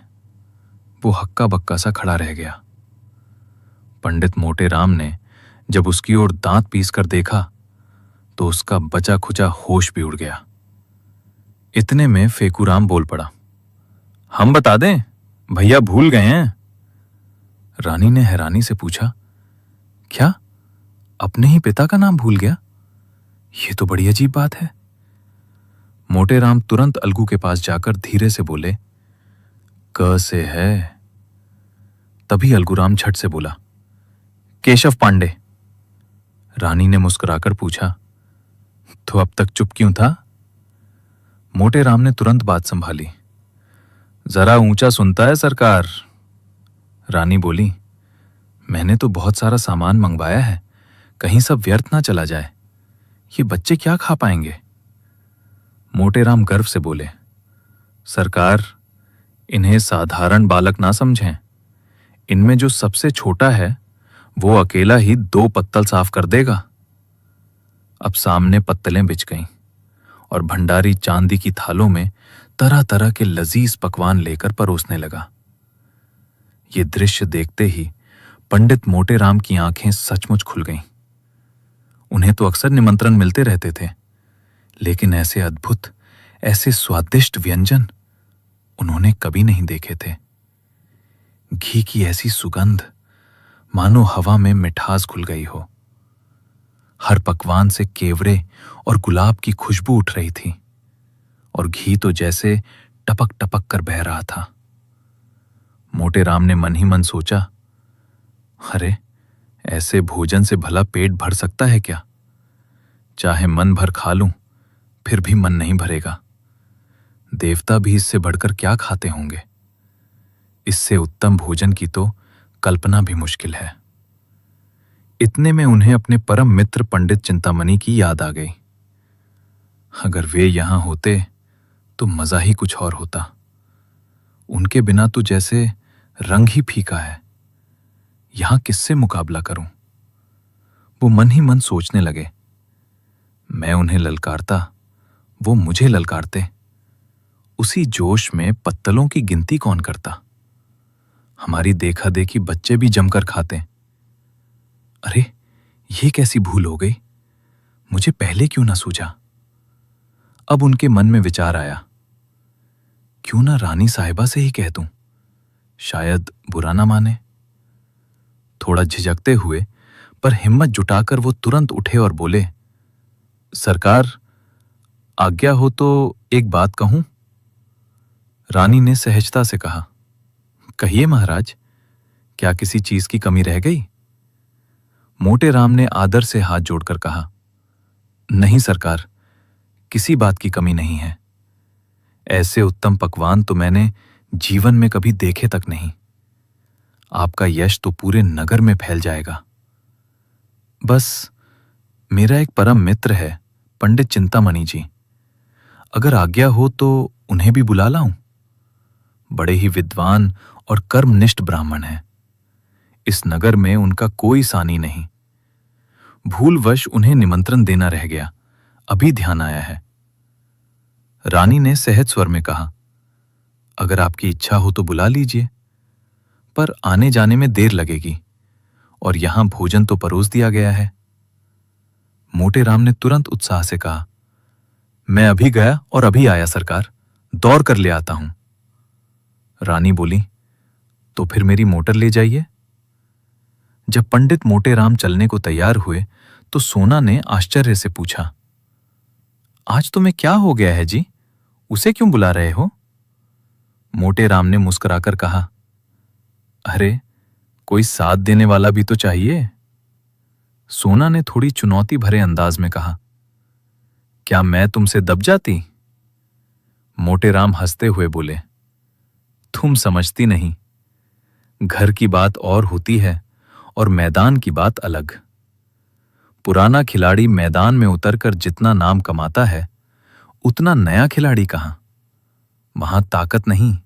वो हक्का बक्का सा खड़ा रह गया। पंडित मोटे राम ने जब उसकी ओर दांत पीस कर देखा तो उसका बचा खुचा होश भी उड़ गया। इतने में फेकूराम बोल पड़ा, हम बता दें, भैया भूल गए हैं। रानी ने हैरानी से पूछा, क्या अपने ही पिता का नाम भूल गया? ये तो बड़ी अजीब बात है। मोटे राम तुरंत अलगू के पास जाकर धीरे से बोले, क से है। तभी अलगूराम झट से बोला, केशव पांडे। रानी ने मुस्कुराकर पूछा, तो अब तक चुप क्यों था? मोटे राम ने तुरंत बात संभाली, जरा ऊंचा सुनता है सरकार। रानी बोली, मैंने तो बहुत सारा सामान मंगवाया है, कहीं सब व्यर्थ ना चला जाए। ये बच्चे क्या खा पाएंगे? मोटे राम गर्व से बोले, सरकार, इन्हें साधारण बालक ना समझें। इनमें जो सबसे छोटा है वो अकेला ही 2 पत्तल साफ कर देगा। अब सामने पत्तलें बिछ गईं और भंडारी चांदी की थालों में तरह तरह के लजीज पकवान लेकर परोसने लगा। ये दृश्य देखते ही पंडित मोटे राम की आंखें सचमुच खुल गईं। उन्हें तो अक्सर निमंत्रण मिलते रहते थे, लेकिन ऐसे अद्भुत, ऐसे स्वादिष्ट व्यंजन उन्होंने कभी नहीं देखे थे। घी की ऐसी सुगंध, मानो हवा में मिठास घुल गई हो। हर पकवान से केवड़े और गुलाब की खुशबू उठ रही थी, और घी तो जैसे टपक टपक कर बह रहा था। मोटे राम ने मन ही मन सोचा, अरे ऐसे भोजन से भला पेट भर सकता है क्या? चाहे मन भर खा लूं, फिर भी मन नहीं भरेगा। देवता भी इससे बढ़कर क्या खाते होंगे? इससे उत्तम भोजन की तो कल्पना भी मुश्किल है। इतने में उन्हें अपने परम मित्र पंडित चिंतामणि की याद आ गई। अगर वे यहां होते तो मजा ही कुछ और होता। उनके बिना तो जैसे रंग ही फीका है। यहां किससे मुकाबला करूं? वो मन ही मन सोचने लगे। मैं उन्हें ललकारता, वो मुझे ललकारते। उसी जोश में पत्तलों की गिनती कौन करता? हमारी देखा देखी बच्चे भी जमकर खाते। अरे ये कैसी भूल हो गई, मुझे पहले क्यों ना सूझा? अब उनके मन में विचार आया, क्यों ना रानी साहिबा से ही कह दूं, शायद बुरा ना माने। थोड़ा झिझकते हुए पर हिम्मत जुटाकर वो तुरंत उठे और बोले, सरकार, आज्ञा हो तो एक बात कहूं? रानी ने सहजता से कहा, कहिए महाराज, क्या किसी चीज की कमी रह गई? मोटे राम ने आदर से हाथ जोड़कर कहा, नहीं सरकार, किसी बात की कमी नहीं है। ऐसे उत्तम पकवान तो मैंने जीवन में कभी देखे तक नहीं। आपका यश तो पूरे नगर में फैल जाएगा। बस मेरा एक परम मित्र है, पंडित चिंतामणि जी। अगर आज्ञा हो तो उन्हें भी बुला लाऊं। बड़े ही विद्वान और कर्मनिष्ठ ब्राह्मण हैं। इस नगर में उनका कोई सानी नहीं। भूलवश उन्हें निमंत्रण देना रह गया, अभी ध्यान आया है। रानी ने सहज स्वर में कहा, अगर आपकी इच्छा हो तो बुला लीजिए, पर आने जाने में देर लगेगी और यहां भोजन तो परोस दिया गया है। मोटे राम ने तुरंत उत्साह से कहा, मैं अभी गया और अभी आया सरकार, दौड़ कर ले आता हूं। रानी बोली, तो फिर मेरी मोटर ले जाइए। जब पंडित मोटे राम चलने को तैयार हुए तो सोना ने आश्चर्य से पूछा, आज तुम्हें क्या हो गया है जी? उसे क्यों बुला रहे हो? मोटे राम ने मुस्कुराकर कहा, अरे कोई साथ देने वाला भी तो चाहिए। सोना ने थोड़ी चुनौती भरे अंदाज में कहा, क्या मैं तुमसे दब जाती? मोटे राम हंसते हुए बोले, तुम समझती नहीं। घर की बात और होती है और मैदान की बात अलग। पुराना खिलाड़ी मैदान में उतरकर जितना नाम कमाता है, उतना नया खिलाड़ी कहां। वहां ताकत नहीं,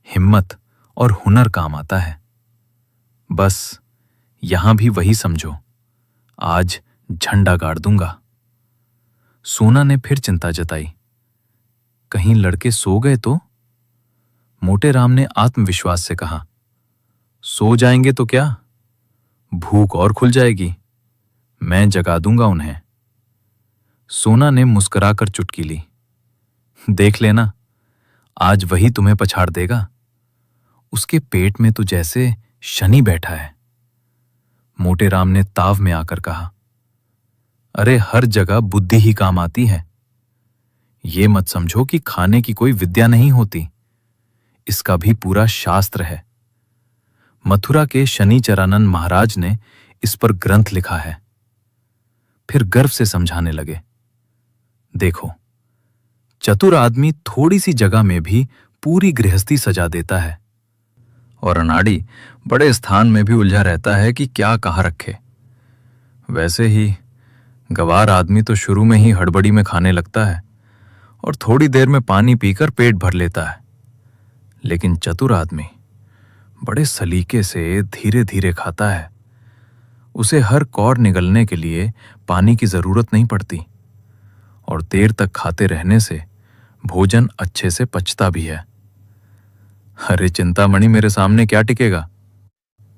हिम्मत और हुनर काम आता है। बस यहां भी वही समझो, आज झंडा गाड़ दूंगा। सोना ने फिर चिंता जताई, कहीं लड़के सो गए तो? मोटे राम ने आत्मविश्वास से कहा, सो जाएंगे तो क्या, भूख और खुल जाएगी, मैं जगा दूंगा उन्हें। सोना ने मुस्कुराकर चुटकी ली, देख लेना, आज वही तुम्हें पछाड़ देगा। उसके पेट में तो जैसे शनि बैठा है। मोटे राम ने ताव में आकर कहा, अरे हर जगह बुद्धि ही काम आती है। ये मत समझो कि खाने की कोई विद्या नहीं होती, इसका भी पूरा शास्त्र है। मथुरा के शनिचरानंद महाराज ने इस पर ग्रंथ लिखा है। फिर गर्व से समझाने लगे, देखो, चतुर आदमी थोड़ी सी जगह में भी पूरी गृहस्थी सजा देता है, और अनाड़ी बड़े स्थान में भी उलझा रहता है कि क्या कहाँ रखे। वैसे ही गवार आदमी तो शुरू में ही हड़बड़ी में खाने लगता है और थोड़ी देर में पानी पीकर पेट भर लेता है, लेकिन चतुर आदमी बड़े सलीके से धीरे धीरे खाता है। उसे हर कौर निगलने के लिए पानी की जरूरत नहीं पड़ती और देर तक खाते रहने से भोजन अच्छे से पचता भी है। अरे चिंतामणि मेरे सामने क्या टिकेगा?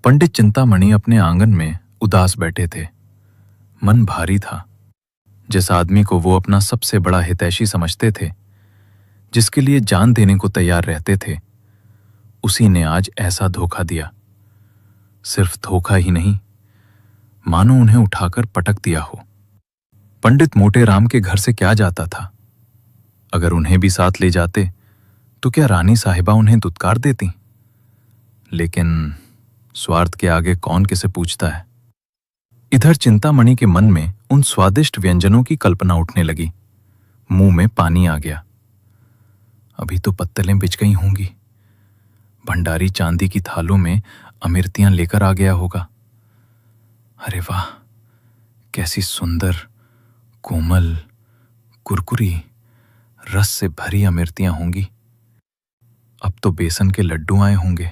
पंडित चिंतामणि अपने आंगन में उदास बैठे थे। मन भारी था। जिस आदमी को वो अपना सबसे बड़ा हितैषी समझते थे, जिसके लिए जान देने को तैयार रहते थे, उसी ने आज ऐसा धोखा दिया। सिर्फ धोखा ही नहीं, मानो उन्हें उठाकर पटक दिया हो। पंडित मोटे राम के घर से क्या जाता था? अगर उन्हें भी साथ ले जाते तो क्या रानी साहिबा उन्हें दुत्कार देती? लेकिन स्वार्थ के आगे कौन किसे पूछता है। इधर चिंतामणि के मन में उन स्वादिष्ट व्यंजनों की कल्पना उठने लगी। मुंह में पानी आ गया। अभी तो पत्तलें बिछ गई होंगी। भंडारी चांदी की थालों में अमृतियां लेकर आ गया होगा। अरे वाह, कैसी सुंदर, कोमल, कुरकुरी, रस से भरी अमृतियां होंगी। अब तो बेसन के लड्डू आए होंगे,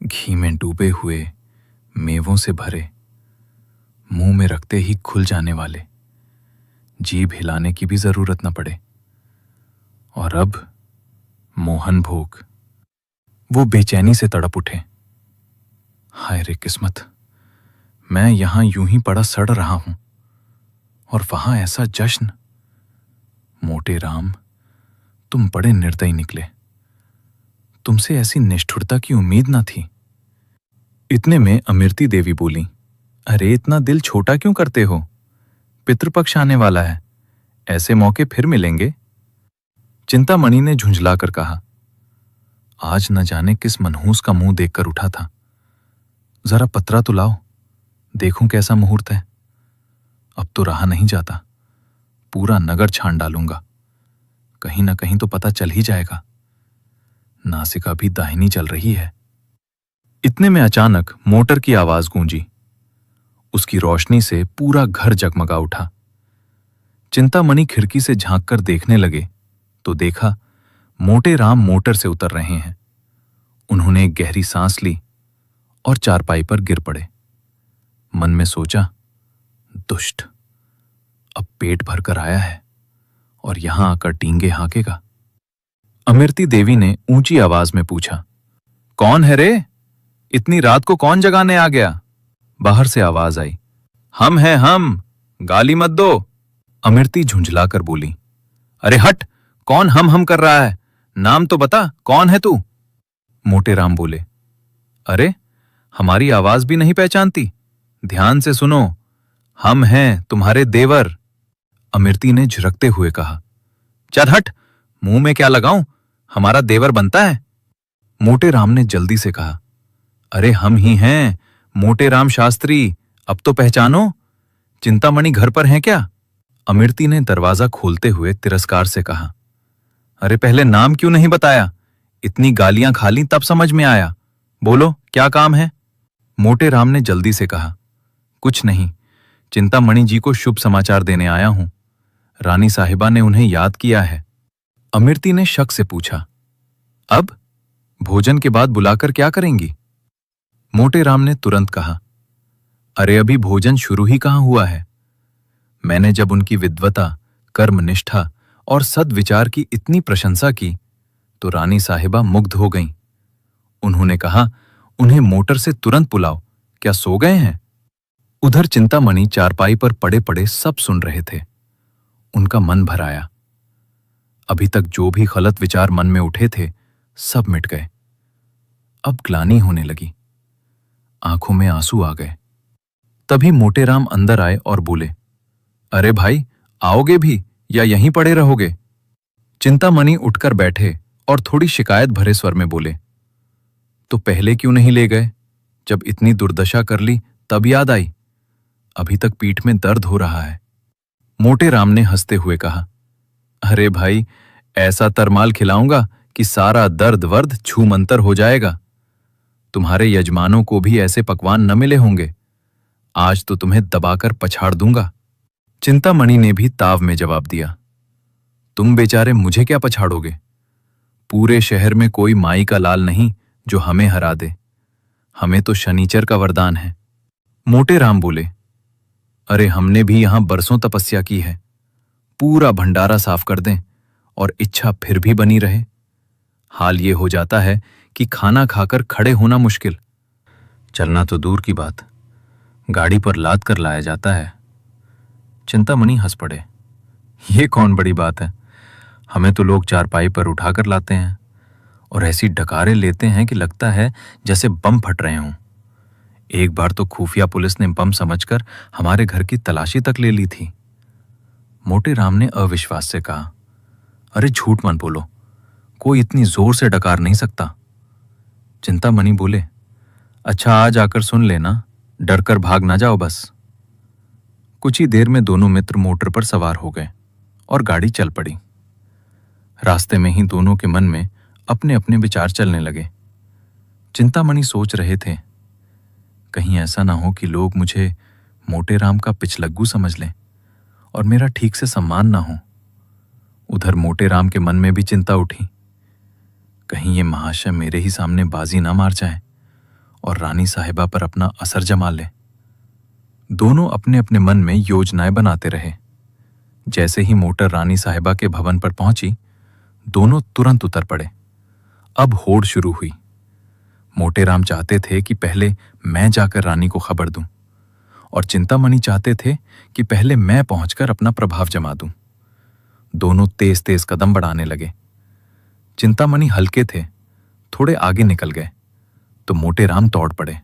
घी में डूबे हुए, मेवों से भरे, मुंह में रखते ही खुल जाने वाले, जीभ हिलाने की भी जरूरत न पड़े। और अब मोहन भोग। वो बेचैनी से तड़प उठे। हाय रे किस्मत, मैं यहां यूं ही पड़ा सड़ रहा हूं और वहां ऐसा जश्न। मोटे राम, तुम बड़े निर्दयी निकले। तुमसे ऐसी निष्ठुरता की उम्मीद न थी। इतने में अमृति देवी बोली, अरे इतना दिल छोटा क्यों करते हो? पितृपक्ष आने वाला है, ऐसे मौके फिर मिलेंगे। चिंतामणि ने झुंझलाकर कहा, आज न जाने किस मनहूस का मुंह देखकर उठा था। जरा पतरा तो लाओ, देखूं कैसा मुहूर्त है। अब तो रहा नहीं जाता, पूरा नगर छान डालूंगा, कहीं ना कहीं तो पता चल ही जाएगा। नासिका भी दाहिनी चल रही है। इतने में अचानक मोटर की आवाज गूंजी। उसकी रोशनी से पूरा घर जगमगा उठा। चिंतामणि खिड़की से झांक कर देखने लगे तो देखा मोटे राम मोटर से उतर रहे हैं। उन्होंने एक गहरी सांस ली और चारपाई पर गिर पड़े। मन में सोचा, दुष्ट, अब पेट भर कर आया है और यहां आकर टींगे हाँकेगा। अमिर्ती देवी ने ऊंची आवाज में पूछा, कौन है रे? इतनी रात को कौन जगाने आ गया? बाहर से आवाज आई, हम हैं हम, गाली मत दो। अमिर्ती झुंझलाकर बोली, अरे हट, कौन हम कर रहा है? नाम तो बता, कौन है तू? मोटे राम बोले, अरे हमारी आवाज भी नहीं पहचानती? ध्यान से सुनो, हम हैं तुम्हारे देवर। अमिर्ती ने झिरकते हुए कहा, चल हट, मुंह में क्या लगाऊं, हमारा देवर बनता है? मोटे राम ने जल्दी से कहा, अरे हम ही हैं, मोटे राम शास्त्री, अब तो पहचानो, चिंतामणि घर पर हैं क्या? अमिर्ती ने दरवाजा खोलते हुए तिरस्कार से कहा, अरे पहले नाम क्यों नहीं बताया? इतनी गालियां खा ली तब समझ में आया। बोलो क्या काम है? मोटे राम ने जल्दी से कहा, कुछ नहीं, चिंतामणि जी को शुभ समाचार देने आया हूं। रानी साहिबा ने उन्हें याद किया है। अमिर्ती ने शक से पूछा, अब भोजन के बाद बुलाकर क्या करेंगी? मोटे राम ने तुरंत कहा, अरे अभी भोजन शुरू ही कहां हुआ है। मैंने जब उनकी विद्वता, कर्मनिष्ठा और सद्विचार की इतनी प्रशंसा की तो रानी साहिबा मुग्ध हो गईं। उन्होंने कहा, उन्हें मोटर से तुरंत बुलाओ, क्या सो गए हैं? उधर चिंतामणि चारपाई पर पड़े पड़े सब सुन रहे थे। उनका मन भर आया। अभी तक जो भी गलत विचार मन में उठे थे सब मिट गए। अब ग्लानि होने लगी, आंखों में आंसू आ गए। तभी मोटे राम अंदर आए और बोले, अरे भाई, आओगे भी या यहीं पड़े रहोगे? चिंतामणि उठकर बैठे और थोड़ी शिकायत भरे स्वर में बोले, तो पहले क्यों नहीं ले गए? जब इतनी दुर्दशा कर ली तब याद आई। अभी तक पीठ में दर्द हो रहा है। मोटे राम ने हंसते हुए कहा, अरे भाई, ऐसा तरमाल खिलाऊंगा कि सारा दर्द वर्द छूमंतर हो जाएगा। तुम्हारे यजमानों को भी ऐसे पकवान न मिले होंगे। आज तो तुम्हें दबाकर पछाड़ दूंगा। चिंतामणि ने भी ताव में जवाब दिया, तुम बेचारे मुझे क्या पछाड़ोगे? पूरे शहर में कोई माई का लाल नहीं जो हमें हरा दे। हमें तो शनिचर का वरदान है। मोटे राम बोले, अरे हमने भी यहां बरसों तपस्या की है। पूरा भंडारा साफ कर दें और इच्छा फिर भी बनी रहे। हाल ये हो जाता है कि खाना खाकर खड़े होना मुश्किल। चलना तो दूर की बात, गाड़ी पर लाद कर लाया जाता है। चिंतामणि हंस पड़े, ये कौन बड़ी बात है? हमें तो लोग चारपाई पर उठाकर लाते हैं और ऐसी डकारे लेते हैं कि लगता है जैसे बम फट रहे हों। एक बार तो खुफिया पुलिस ने बम समझकर हमारे घर की तलाशी तक ले ली थी। मोटे राम ने अविश्वास से कहा, अरे झूठ मत बोलो, कोई इतनी जोर से डकार नहीं सकता। चिंतामणि बोले, अच्छा आज आकर सुन लेना, डर कर भाग ना जाओ बस। कुछ ही देर में दोनों मित्र मोटर पर सवार हो गए और गाड़ी चल पड़ी। रास्ते में ही दोनों के मन में अपने अपने विचार चलने लगे। चिंतामणि सोच रहे थे, कहीं ऐसा ना हो कि लोग मुझे मोटे राम का पिछलग्गू समझ लें और मेरा ठीक से सम्मान ना हो। उधर मोटे राम के मन में भी चिंता उठी, कहीं ये महाशय मेरे ही सामने बाजी ना मार जाए और रानी साहिबा पर अपना असर जमा ले। दोनों अपने अपने मन में योजनाएं बनाते रहे। जैसे ही मोटर रानी साहिबा के भवन पर पहुंची, दोनों तुरंत उतर पड़े। अब होड़ शुरू हुई। मोटे राम चाहते थे कि पहले मैं जाकर रानी को खबर दूं और चिंतामणि चाहते थे कि पहले मैं पहुंचकर अपना प्रभाव जमा दूं। दोनों तेज तेज कदम बढ़ाने लगे। चिंतामणि हल्के थे, थोड़े आगे निकल गए तो मोटे राम दौड़ पड़े।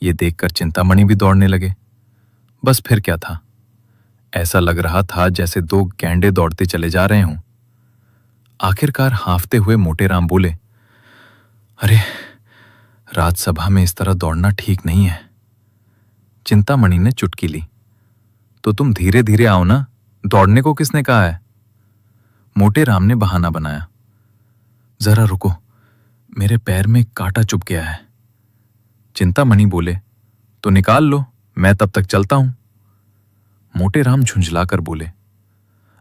ये देखकर चिंतामणि भी दौड़ने लगे। बस फिर क्या था, ऐसा लग रहा था जैसे दो गैंडे दौड़ते चले जा रहे हों। आखिरकार हांफते हुए मोटे राम बोले, अरे राजसभा में इस तरह दौड़ना ठीक नहीं है। चिंतामणि ने चुटकी ली, तो तुम धीरे धीरे आओ ना, दौड़ने को किसने कहा है? मोटे राम ने बहाना बनाया, जरा रुको, मेरे पैर में कांटा चुभ गया है। चिंतामणि बोले, तो निकाल लो, मैं तब तक चलता हूं। मोटे राम झुंझलाकर बोले,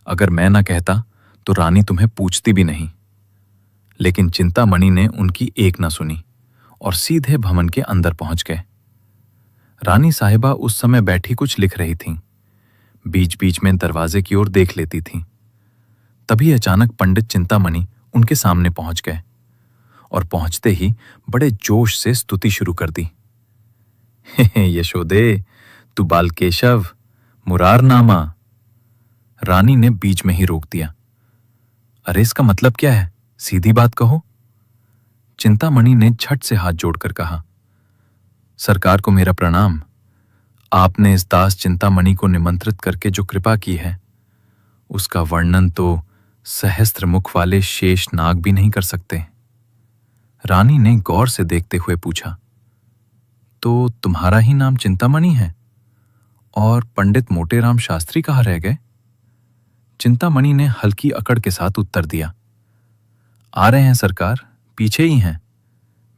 अगर मैं ना कहता तो रानी तुम्हें पूछती भी नहीं। लेकिन चिंतामणि ने उनकी एक न सुनी और सीधे भवन के अंदर पहुंच गए। रानी साहिबा उस समय बैठी कुछ लिख रही थीं। बीच बीच में दरवाजे की ओर देख लेती थीं। तभी अचानक पंडित चिंतामणि उनके सामने पहुंच गए और पहुंचते ही बड़े जोश से स्तुति शुरू कर दी। यशोदे, तू बालकेशव, मुरारनामा। रानी ने बीच में ही रोक दिया। अरे इसका मतलब क्या है, सीधी बात कहो। चिंतामणि ने झट से हाथ जोड़कर कहा, सरकार को मेरा प्रणाम। आपने इस दास चिंतामणि को निमंत्रित करके जो कृपा की है उसका वर्णन तो सहस्त्र मुख वाले शेष नाग भी नहीं कर सकते। रानी ने गौर से देखते हुए पूछा, तो तुम्हारा ही नाम चिंतामणि है? और पंडित मोटेराम शास्त्री कहाँ रह गए? चिंतामणि ने हल्की अकड़ के साथ उत्तर दिया, आ रहे हैं सरकार, पीछे ही हैं।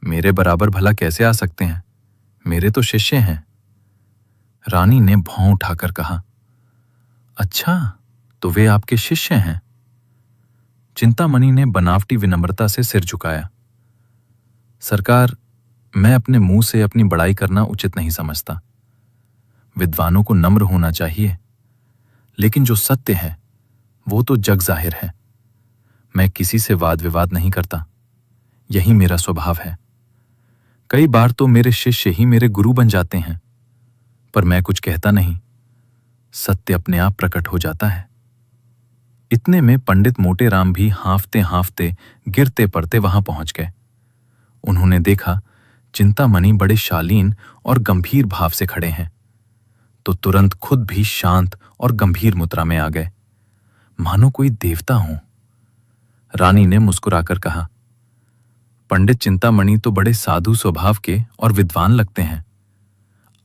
मेरे बराबर भला कैसे आ सकते हैं, मेरे तो शिष्य हैं। रानी ने भौं उठाकर कहा, अच्छा, तो वे आपके शिष्य हैं? चिंतामणि ने बनावटी विनम्रता से सिर झुकाया। सरकार, मैं अपने मुंह से अपनी बड़ाई करना उचित नहीं समझता। विद्वानों को नम्र होना चाहिए, लेकिन जो सत्य है वो तो जग जाहिर है। मैं किसी से वाद विवाद नहीं करता, यही मेरा स्वभाव है। कई बार तो मेरे शिष्य ही मेरे गुरु बन जाते हैं, पर मैं कुछ कहता नहीं, सत्य अपने आप प्रकट हो जाता है। इतने में पंडित मोटेराम भी हांफते हांफते गिरते पड़ते वहां पहुंच गए। उन्होंने देखा चिंतामणि बड़े शालीन और गंभीर भाव से खड़े हैं, तो तुरंत खुद भी शांत और गंभीर मुद्रा में आ गए, मानो कोई देवता हो। रानी ने मुस्कुराकर कहा, पंडित चिंतामणि तो बड़े साधु स्वभाव के और विद्वान लगते हैं।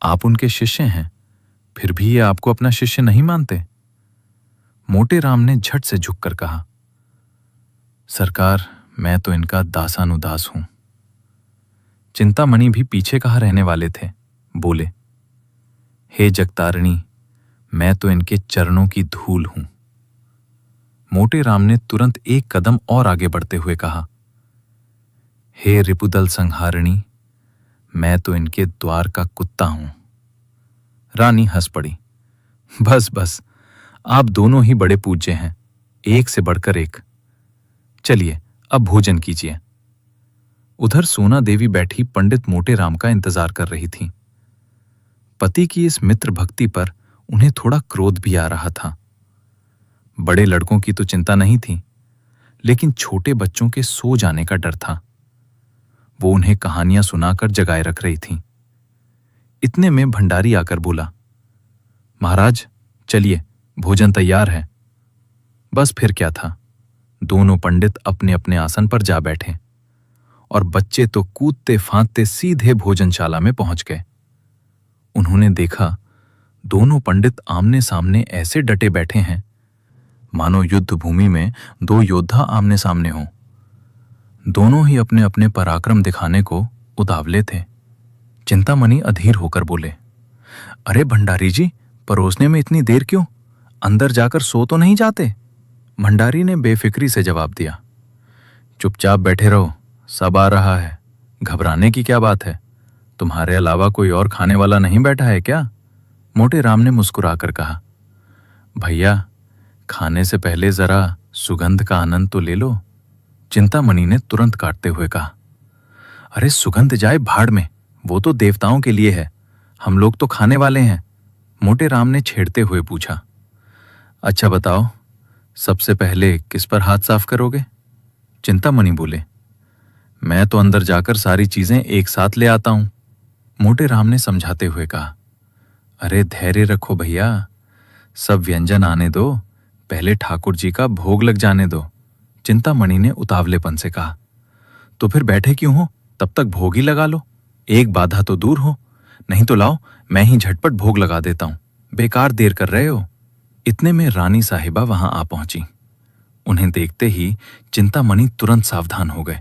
आप उनके शिष्य हैं, फिर भी ये आपको अपना शिष्य नहीं मानते? मोटेराम ने झट से झुककर कहा, सरकार, मैं तो इनका दासानुदास हूं। चिंतामणि भी पीछे कहाँ रहने वाले थे, बोले, हे जगतारिणी, मैं तो इनके चरणों की धूल हूं। मोटेराम ने तुरंत एक कदम और आगे बढ़ते हुए कहा, हे रिपुदल संहारिणी, मैं तो इनके द्वार का कुत्ता हूं। रानी हंस पड़ी, बस बस, आप दोनों ही बड़े पूज्य हैं, एक से बढ़कर एक। चलिए अब भोजन कीजिए। उधर सोना देवी बैठी पंडित मोटेराम का इंतजार कर रही थी। पति की इस मित्र भक्ति पर उन्हें थोड़ा क्रोध भी आ रहा था। बड़े लड़कों की तो चिंता नहीं थी, लेकिन छोटे बच्चों के सो जाने का डर था। वो उन्हें कहानियां सुनाकर जगाए रख रही थीं। इतने में भंडारी आकर बोला, महाराज चलिए, भोजन तैयार है। बस फिर क्या था, दोनों पंडित अपने अपने आसन पर जा बैठे और बच्चे तो कूदते फांदते सीधे भोजनशाला में पहुंच गए। उन्होंने देखा दोनों पंडित आमने सामने ऐसे डटे बैठे हैं मानो युद्ध भूमि में दो योद्धा आमने सामने हों। दोनों ही अपने अपने पराक्रम दिखाने को उतावले थे। चिंतामणि अधीर होकर बोले, अरे भंडारी जी, परोसने में इतनी देर क्यों? अंदर जाकर सो तो नहीं जाते? भंडारी ने बेफिक्री से जवाब दिया, चुपचाप बैठे रहो, सब आ रहा है, घबराने की क्या बात है? तुम्हारे अलावा कोई और खाने वाला नहीं बैठा है क्या? मोटेराम ने मुस्कुराकर कहा, भैया, खाने से पहले जरा सुगंध का आनंद तो ले लो। चिंतामणि ने तुरंत काटते हुए कहा, अरे सुगंध जाए भाड़ में, वो तो देवताओं के लिए है, हम लोग तो खाने वाले हैं। मोटेराम ने छेड़ते हुए पूछा, अच्छा बताओ, सबसे पहले किस पर हाथ साफ करोगे? चिंतामणि बोले, मैं तो अंदर जाकर सारी चीजें एक साथ ले आता हूं। मोटेराम ने समझाते हुए कहा, अरे धैर्य रखो भैया, सब व्यंजन आने दो, पहले ठाकुर जी का भोग लग जाने दो। चिंतामणि ने उतावलेपन से कहा, तो फिर बैठे क्यों हो, तब तक भोग ही लगा लो, एक बाधा तो दूर हो। नहीं तो लाओ, मैं ही झटपट भोग लगा देता हूं, बेकार देर कर रहे हो। इतने में रानी साहिबा वहां आ पहुंची। उन्हें देखते ही चिंतामणि तुरंत सावधान हो गए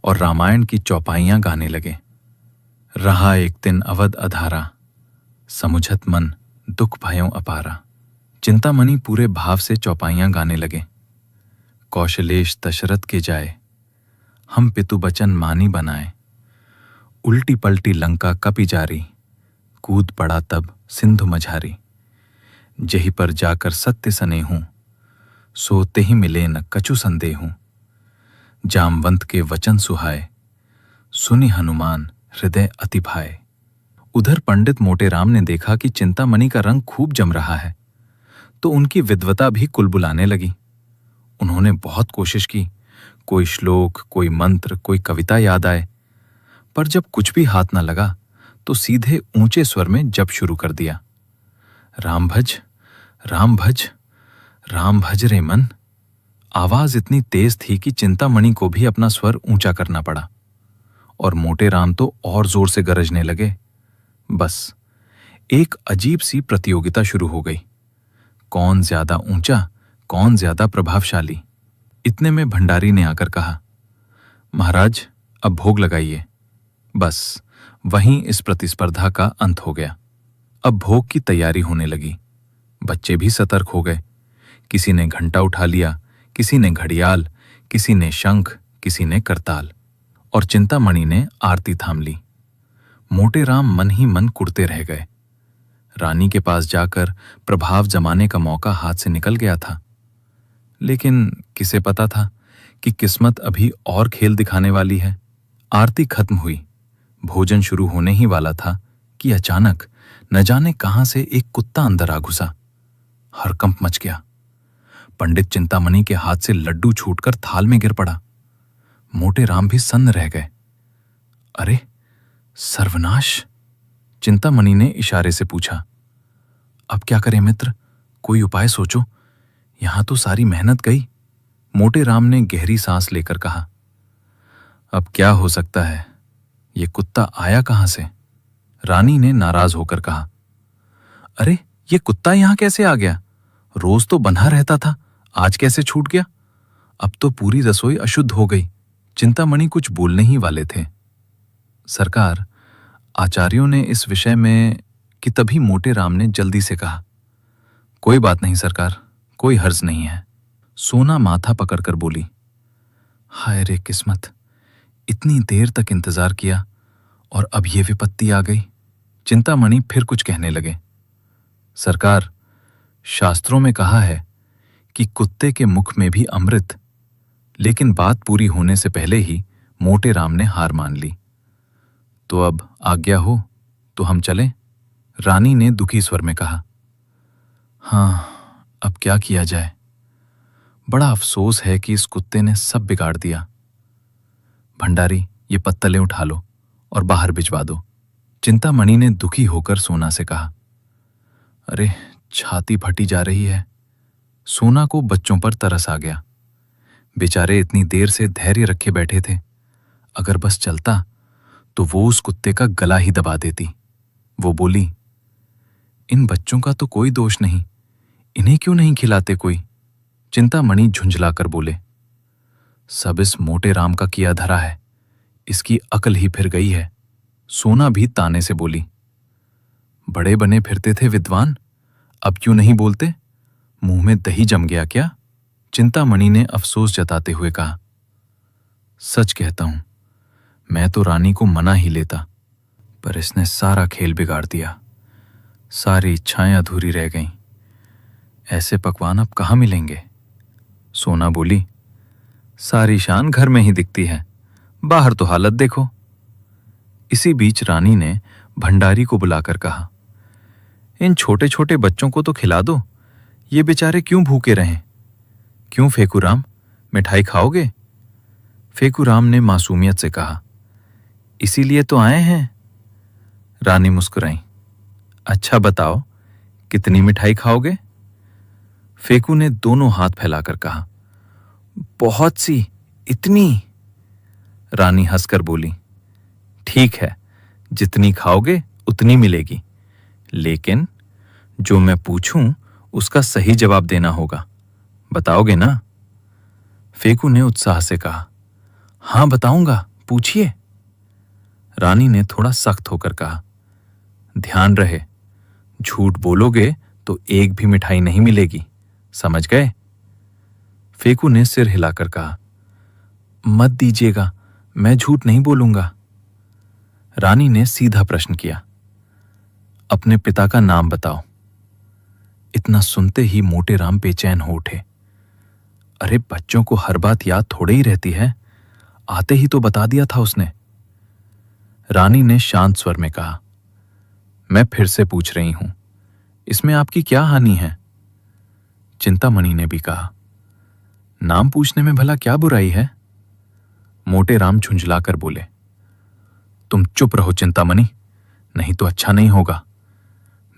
और रामायण की चौपाइयां गाने लगे। रहा एक दिन अवध अधारा, समुझत मन दुख भयों अपारा। चिंतामणि पूरे भाव से चौपाइयां गाने लगे। कौशलेश दशरथ के जाए, हम पितु बचन मानी बनाए। उल्टी पलटी लंका कपि जारी, कूद पड़ा तब सिंधु मझारी। जही पर जाकर सत्य सनेहूं, सोते ही मिले न कछु संदेहूं। जामवंत के वचन सुहाए, सुनि हनुमान हृदय अति भाए। उधर पंडित मोटे राम ने देखा कि चिंतामणि का रंग खूब जम रहा है, तो उनकी विद्वता भी कुलबुलाने लगी। उन्होंने बहुत कोशिश की, कोई श्लोक, कोई मंत्र, कोई कविता याद आए, पर जब कुछ भी हाथ न लगा तो सीधे ऊंचे स्वर में जप शुरू कर दिया। राम भज, राम भज, राम भज रे मन। आवाज इतनी तेज थी कि चिंतामणि को भी अपना स्वर ऊंचा करना पड़ा, और मोटे राम तो और जोर से गरजने लगे। बस एक अजीब सी प्रतियोगिता शुरू हो गई। कौन ज्यादा ऊंचा, कौन ज्यादा प्रभावशाली। इतने में भंडारी ने आकर कहा, महाराज अब भोग लगाइए। बस वहीं इस प्रतिस्पर्धा का अंत हो गया। अब भोग की तैयारी होने लगी। बच्चे भी सतर्क हो गए। किसी ने घंटा उठा लिया, किसी ने घड़ियाल, किसी ने शंख, किसी ने करताल, और चिंतामणि ने आरती थाम ली। मोटे राम मन ही मन कुढ़ते रह गए। रानी के पास जाकर प्रभाव जमाने का मौका हाथ से निकल गया था, लेकिन किसे पता था कि किस्मत अभी और खेल दिखाने वाली है। आरती खत्म हुई, भोजन शुरू होने ही वाला था कि अचानक न जाने कहां से एक कुत्ता अंदर आ घुसा। हरकंप मच गया। पंडित चिंतामणि के हाथ से लड्डू छूटकर थाल में गिर पड़ा। मोटे राम भी सन्न रह गए। अरे सर्वनाश! चिंतामणि ने इशारे से पूछा। अब क्या करें मित्र, कोई उपाय सोचो, यहां तो सारी मेहनत गई। मोटे राम ने गहरी सांस लेकर कहा, अब क्या हो सकता है, ये कुत्ता आया कहां से? रानी ने नाराज होकर कहा, अरे ये कुत्ता यहां कैसे आ गया? रोज तो बंधा रहता था, आज कैसे छूट गया? अब तो पूरी रसोई अशुद्ध हो गई। चिंतामणि कुछ बोलने ही वाले थे। सरकार, आचार्यों ने इस विषय में कि तभी मोटे राम ने जल्दी से कहा, कोई बात नहीं सरकार, कोई हर्ज नहीं है। सोना माथा पकड़कर बोली, हाय रे किस्मत, इतनी देर तक इंतजार किया और अब ये विपत्ति आ गई। चिंतामणि फिर कुछ कहने लगे। सरकार, शास्त्रों में कहा है कि कुत्ते के मुख में भी अमृत। लेकिन बात पूरी होने से पहले ही मोटे राम ने हार मान ली। तो अब आज्ञा हो तो हम चलें? रानी ने दुखी स्वर में कहा। हाँ, अब क्या किया जाए? बड़ा अफसोस है कि इस कुत्ते ने सब बिगाड़ दिया। भंडारी, ये पत्तलें उठा लो और बाहर भिजवा दो। चिंतामणि ने दुखी होकर सोना से कहा। अरे छाती फटी जा रही है। सोना को बच्चों पर तरस आ गया। बेचारे इतनी देर से धैर्य रखे बैठे थे। अगर बस चलता तो वो उस कुत्ते का गला ही दबा देती। वो बोली, इन बच्चों का तो कोई दोष नहीं, इन्हें क्यों नहीं खिलाते कोई? चिंतामणि झुंझलाकर बोले, सब इस मोटे राम का किया धरा है, इसकी अकल ही फिर गई है। सोना भी ताने से बोली, बड़े बने फिरते थे विद्वान, अब क्यों नहीं बोलते? मुंह में दही जम गया क्या? चिंतामणि ने अफसोस जताते हुए कहा, सच कहता हूं, मैं तो रानी को मना ही लेता, पर इसने सारा खेल बिगाड़ दिया। सारी इच्छाएं अधूरी रह गईं। ऐसे पकवान अब कहाँ मिलेंगे? सोना बोली, सारी शान घर में ही दिखती है, बाहर तो हालत देखो। इसी बीच रानी ने भंडारी को बुलाकर कहा, इन छोटे छोटे बच्चों को तो खिला दो, ये बेचारे क्यों भूखे रहें? क्यों फेकूराम, मिठाई खाओगे? फेकूराम ने मासूमियत से कहा, इसीलिए तो आए हैं। रानी मुस्कुराई, अच्छा बताओ, कितनी मिठाई खाओगे? फेकू ने दोनों हाथ फैलाकर कहा, बहुत सी, इतनी। रानी हंसकर बोली, ठीक है, जितनी खाओगे उतनी मिलेगी, लेकिन जो मैं पूछूं उसका सही जवाब देना होगा। बताओगे ना? फेकू ने उत्साह से कहा, हां बताऊंगा, पूछिए। रानी ने थोड़ा सख्त होकर कहा। ध्यान रहे, झूठ बोलोगे तो एक भी मिठाई नहीं मिलेगी, समझ गए? फेकू ने सिर हिलाकर कहा। मत दीजिएगा, मैं झूठ नहीं बोलूंगा। रानी ने सीधा प्रश्न किया। अपने पिता का नाम बताओ। इतना सुनते ही मोटे राम बेचैन हो उठे। अरे बच्चों को हर बात याद थोड़े ही रहती है, आते ही तो बता दिया था उसने। रानी ने शांत स्वर में कहा। मैं फिर से पूछ रही हूं, इसमें आपकी क्या हानि है? चिंतामणि ने भी कहा। नाम पूछने में भला क्या बुराई है? मोटे राम झुंझलाकर बोले। तुम चुप रहो चिंतामणि, नहीं तो अच्छा नहीं होगा।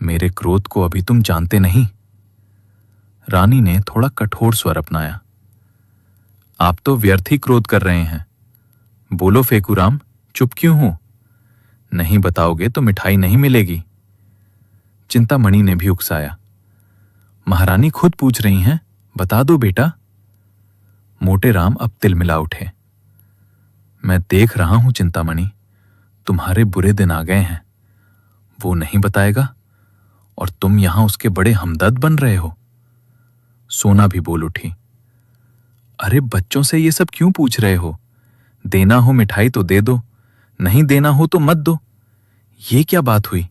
मेरे क्रोध को अभी तुम जानते नहीं। रानी ने थोड़ा कठोर स्वर अपनाया। आप तो व्यर्थ ही क्रोध कर रहे हैं। बोलो फेकूराम, चुप क्यों हो? नहीं बताओगे तो मिठाई नहीं मिलेगी। चिंतामणि ने भी उकसाया। महारानी खुद पूछ रही हैं, बता दो बेटा। मोटे राम अब तिलमिला उठे। मैं देख रहा हूं चिंतामणि, तुम्हारे बुरे दिन आ गए हैं। वो नहीं बताएगा और तुम यहां उसके बड़े हमदर्द बन रहे हो। सोना भी बोल उठी। अरे बच्चों से ये सब क्यों पूछ रहे हो? देना हो मिठाई तो दे दो, नहीं देना हो तो मत दो। ये क्या बात हुई?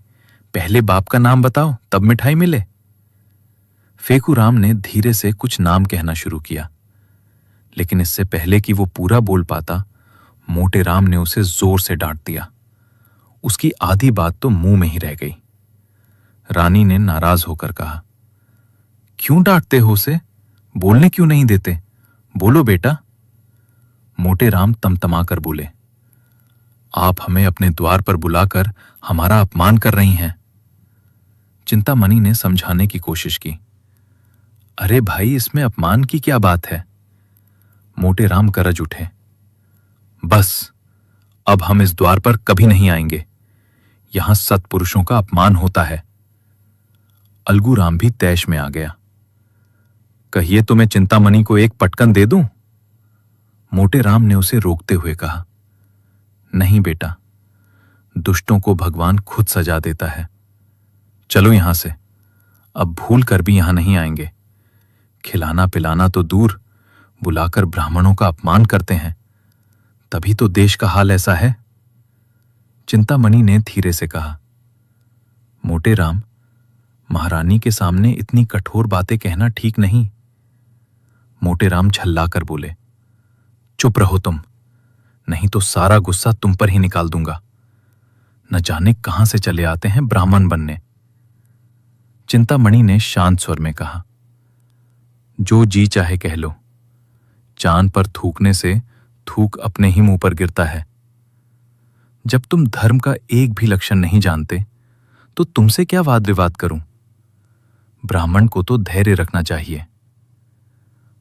पहले बाप का नाम बताओ तब मिठाई मिले। फेकूराम ने धीरे से कुछ नाम कहना शुरू किया, लेकिन इससे पहले कि वो पूरा बोल पाता, मोटे राम ने उसे जोर से डांट दिया। उसकी आधी बात तो मुंह में ही रह गई। रानी ने नाराज होकर कहा। क्यों डांटते हो उसे? बोलने क्यों नहीं देते? बोलो बेटा। मोटे राम तमतमाकर बोले। आप हमें अपने द्वार पर बुलाकर हमारा अपमान कर रही हैं। चिंतामणि ने समझाने की कोशिश की। अरे भाई, इसमें अपमान की क्या बात है? मोटे राम गरज उठे। बस, अब हम इस द्वार पर कभी नहीं आएंगे। यहां सत्पुरुषों का अपमान होता है। अलगू राम भी तैश में आ गया। कहिए तो मैं चिंतामणि को एक पटकन दे दूं? मोटे राम ने उसे रोकते हुए कहा। नहीं बेटा, दुष्टों को भगवान खुद सजा देता है। चलो यहां से, अब भूल कर भी यहां नहीं आएंगे। खिलाना पिलाना तो दूर, बुलाकर ब्राह्मणों का अपमान करते हैं। तभी तो देश का हाल ऐसा है। चिंतामणि ने धीरे से कहा। मोटे राम, महारानी के सामने इतनी कठोर बातें कहना ठीक नहीं। मोटे राम झल्लाकर बोले। चुप रहो तुम, नहीं तो सारा गुस्सा तुम पर ही निकाल दूंगा। न जाने कहां से चले आते हैं ब्राह्मण बनने। चिंतामणि ने शांत स्वर में कहा। जो जी चाहे कह लो, चांद पर थूकने से थूक अपने ही मुंह पर गिरता है। जब तुम धर्म का एक भी लक्षण नहीं जानते तो तुमसे क्या वाद विवाद करूं? ब्राह्मण को तो धैर्य रखना चाहिए।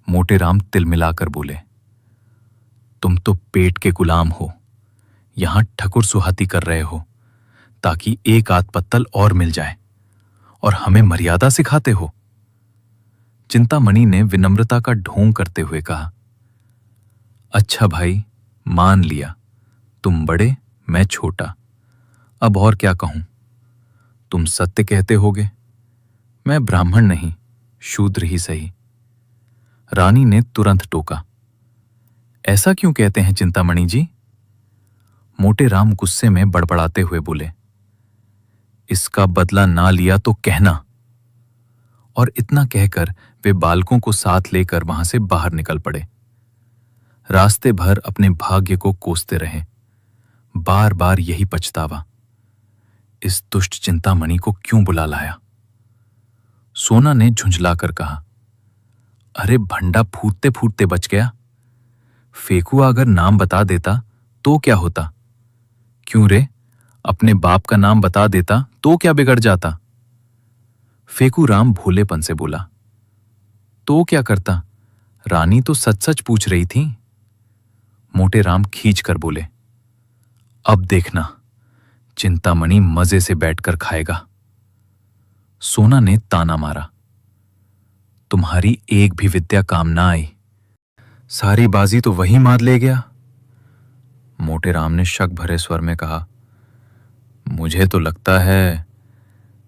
मोटे राम तिलमिलाकर बोले। तुम तो पेट के गुलाम हो, यहां ठकुर सुहाती कर रहे हो ताकि एक आध पत्तल और मिल जाए, और हमें मर्यादा सिखाते हो। चिंतामणि ने विनम्रता का ढोंग करते हुए कहा। अच्छा भाई, मान लिया, तुम बड़े मैं छोटा, अब और क्या कहूं? तुम सत्य कहते होगे। मैं ब्राह्मण नहीं, शूद्र ही सही। रानी ने तुरंत टोका। ऐसा क्यों कहते हैं चिंतामणि जी? मोटे राम गुस्से में बड़बड़ाते हुए बोले। इसका बदला ना लिया तो कहना। और इतना कहकर वे बालकों को साथ लेकर वहां से बाहर निकल पड़े। रास्ते भर अपने भाग्य को कोसते रहे, बार बार यही पछतावा, इस दुष्ट चिंतामणि को क्यों बुला लाया। सोना ने झुंझलाकर कहा। अरे भंडा फूटते फूटते बच गया। फेकुआ अगर नाम बता देता तो क्या होता? क्यों रे, अपने बाप का नाम बता देता तो क्या बिगड़ जाता? फेकूराम भोलेपन से बोला। तो क्या करता? रानी तो सच सच पूछ रही थी। मोटे राम खींच कर बोले। अब देखना, चिंतामणि मजे से बैठकर खाएगा। सोना ने ताना मारा। तुम्हारी एक भी विद्या काम ना आई, सारी बाजी तो वही मार ले गया। मोटे राम ने शक भरे स्वर में कहा, मुझे तो लगता है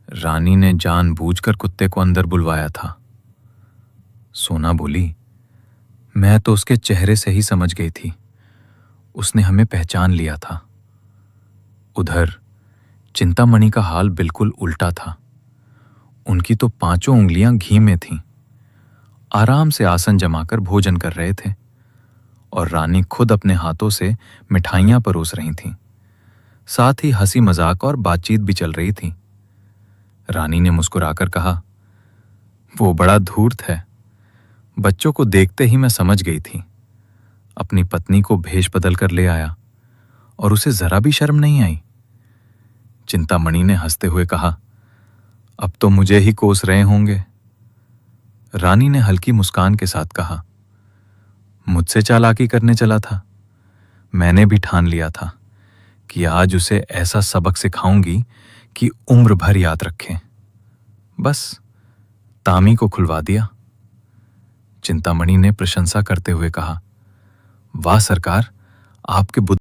रानी ने जानबूझकर कुत्ते को अंदर बुलवाया था। सोना बोली, मैं तो उसके चेहरे से ही समझ गई थी, उसने हमें पहचान लिया था। उधर चिंतामणि का हाल बिल्कुल उल्टा था। उनकी तो 5 उंगलियां घी में थीं। आराम से आसन जमाकर भोजन कर रहे थे और रानी खुद अपने हाथों से मिठाइयां परोस रही थीं। साथ ही हंसी मजाक और बातचीत भी चल रही थी। रानी ने मुस्कुराकर कहा, वो बड़ा धूर्त है। बच्चों को देखते ही मैं समझ गई थी। अपनी पत्नी को भेष बदल कर ले आया और उसे जरा भी शर्म नहीं आई। चिंतामणि ने हंसते हुए कहा, अब तो मुझे ही कोस रहे होंगे। रानी ने हल्की मुस्कान के साथ कहा, मुझसे चालाकी करने चला था। मैंने भी ठान लिया था कि आज उसे ऐसा सबक सिखाऊंगी कि उम्र भर याद रखे। बस तामी को खुलवा दिया। चिंतामणि ने प्रशंसा करते हुए कहा, वाह सरकार, आपके बुद्धि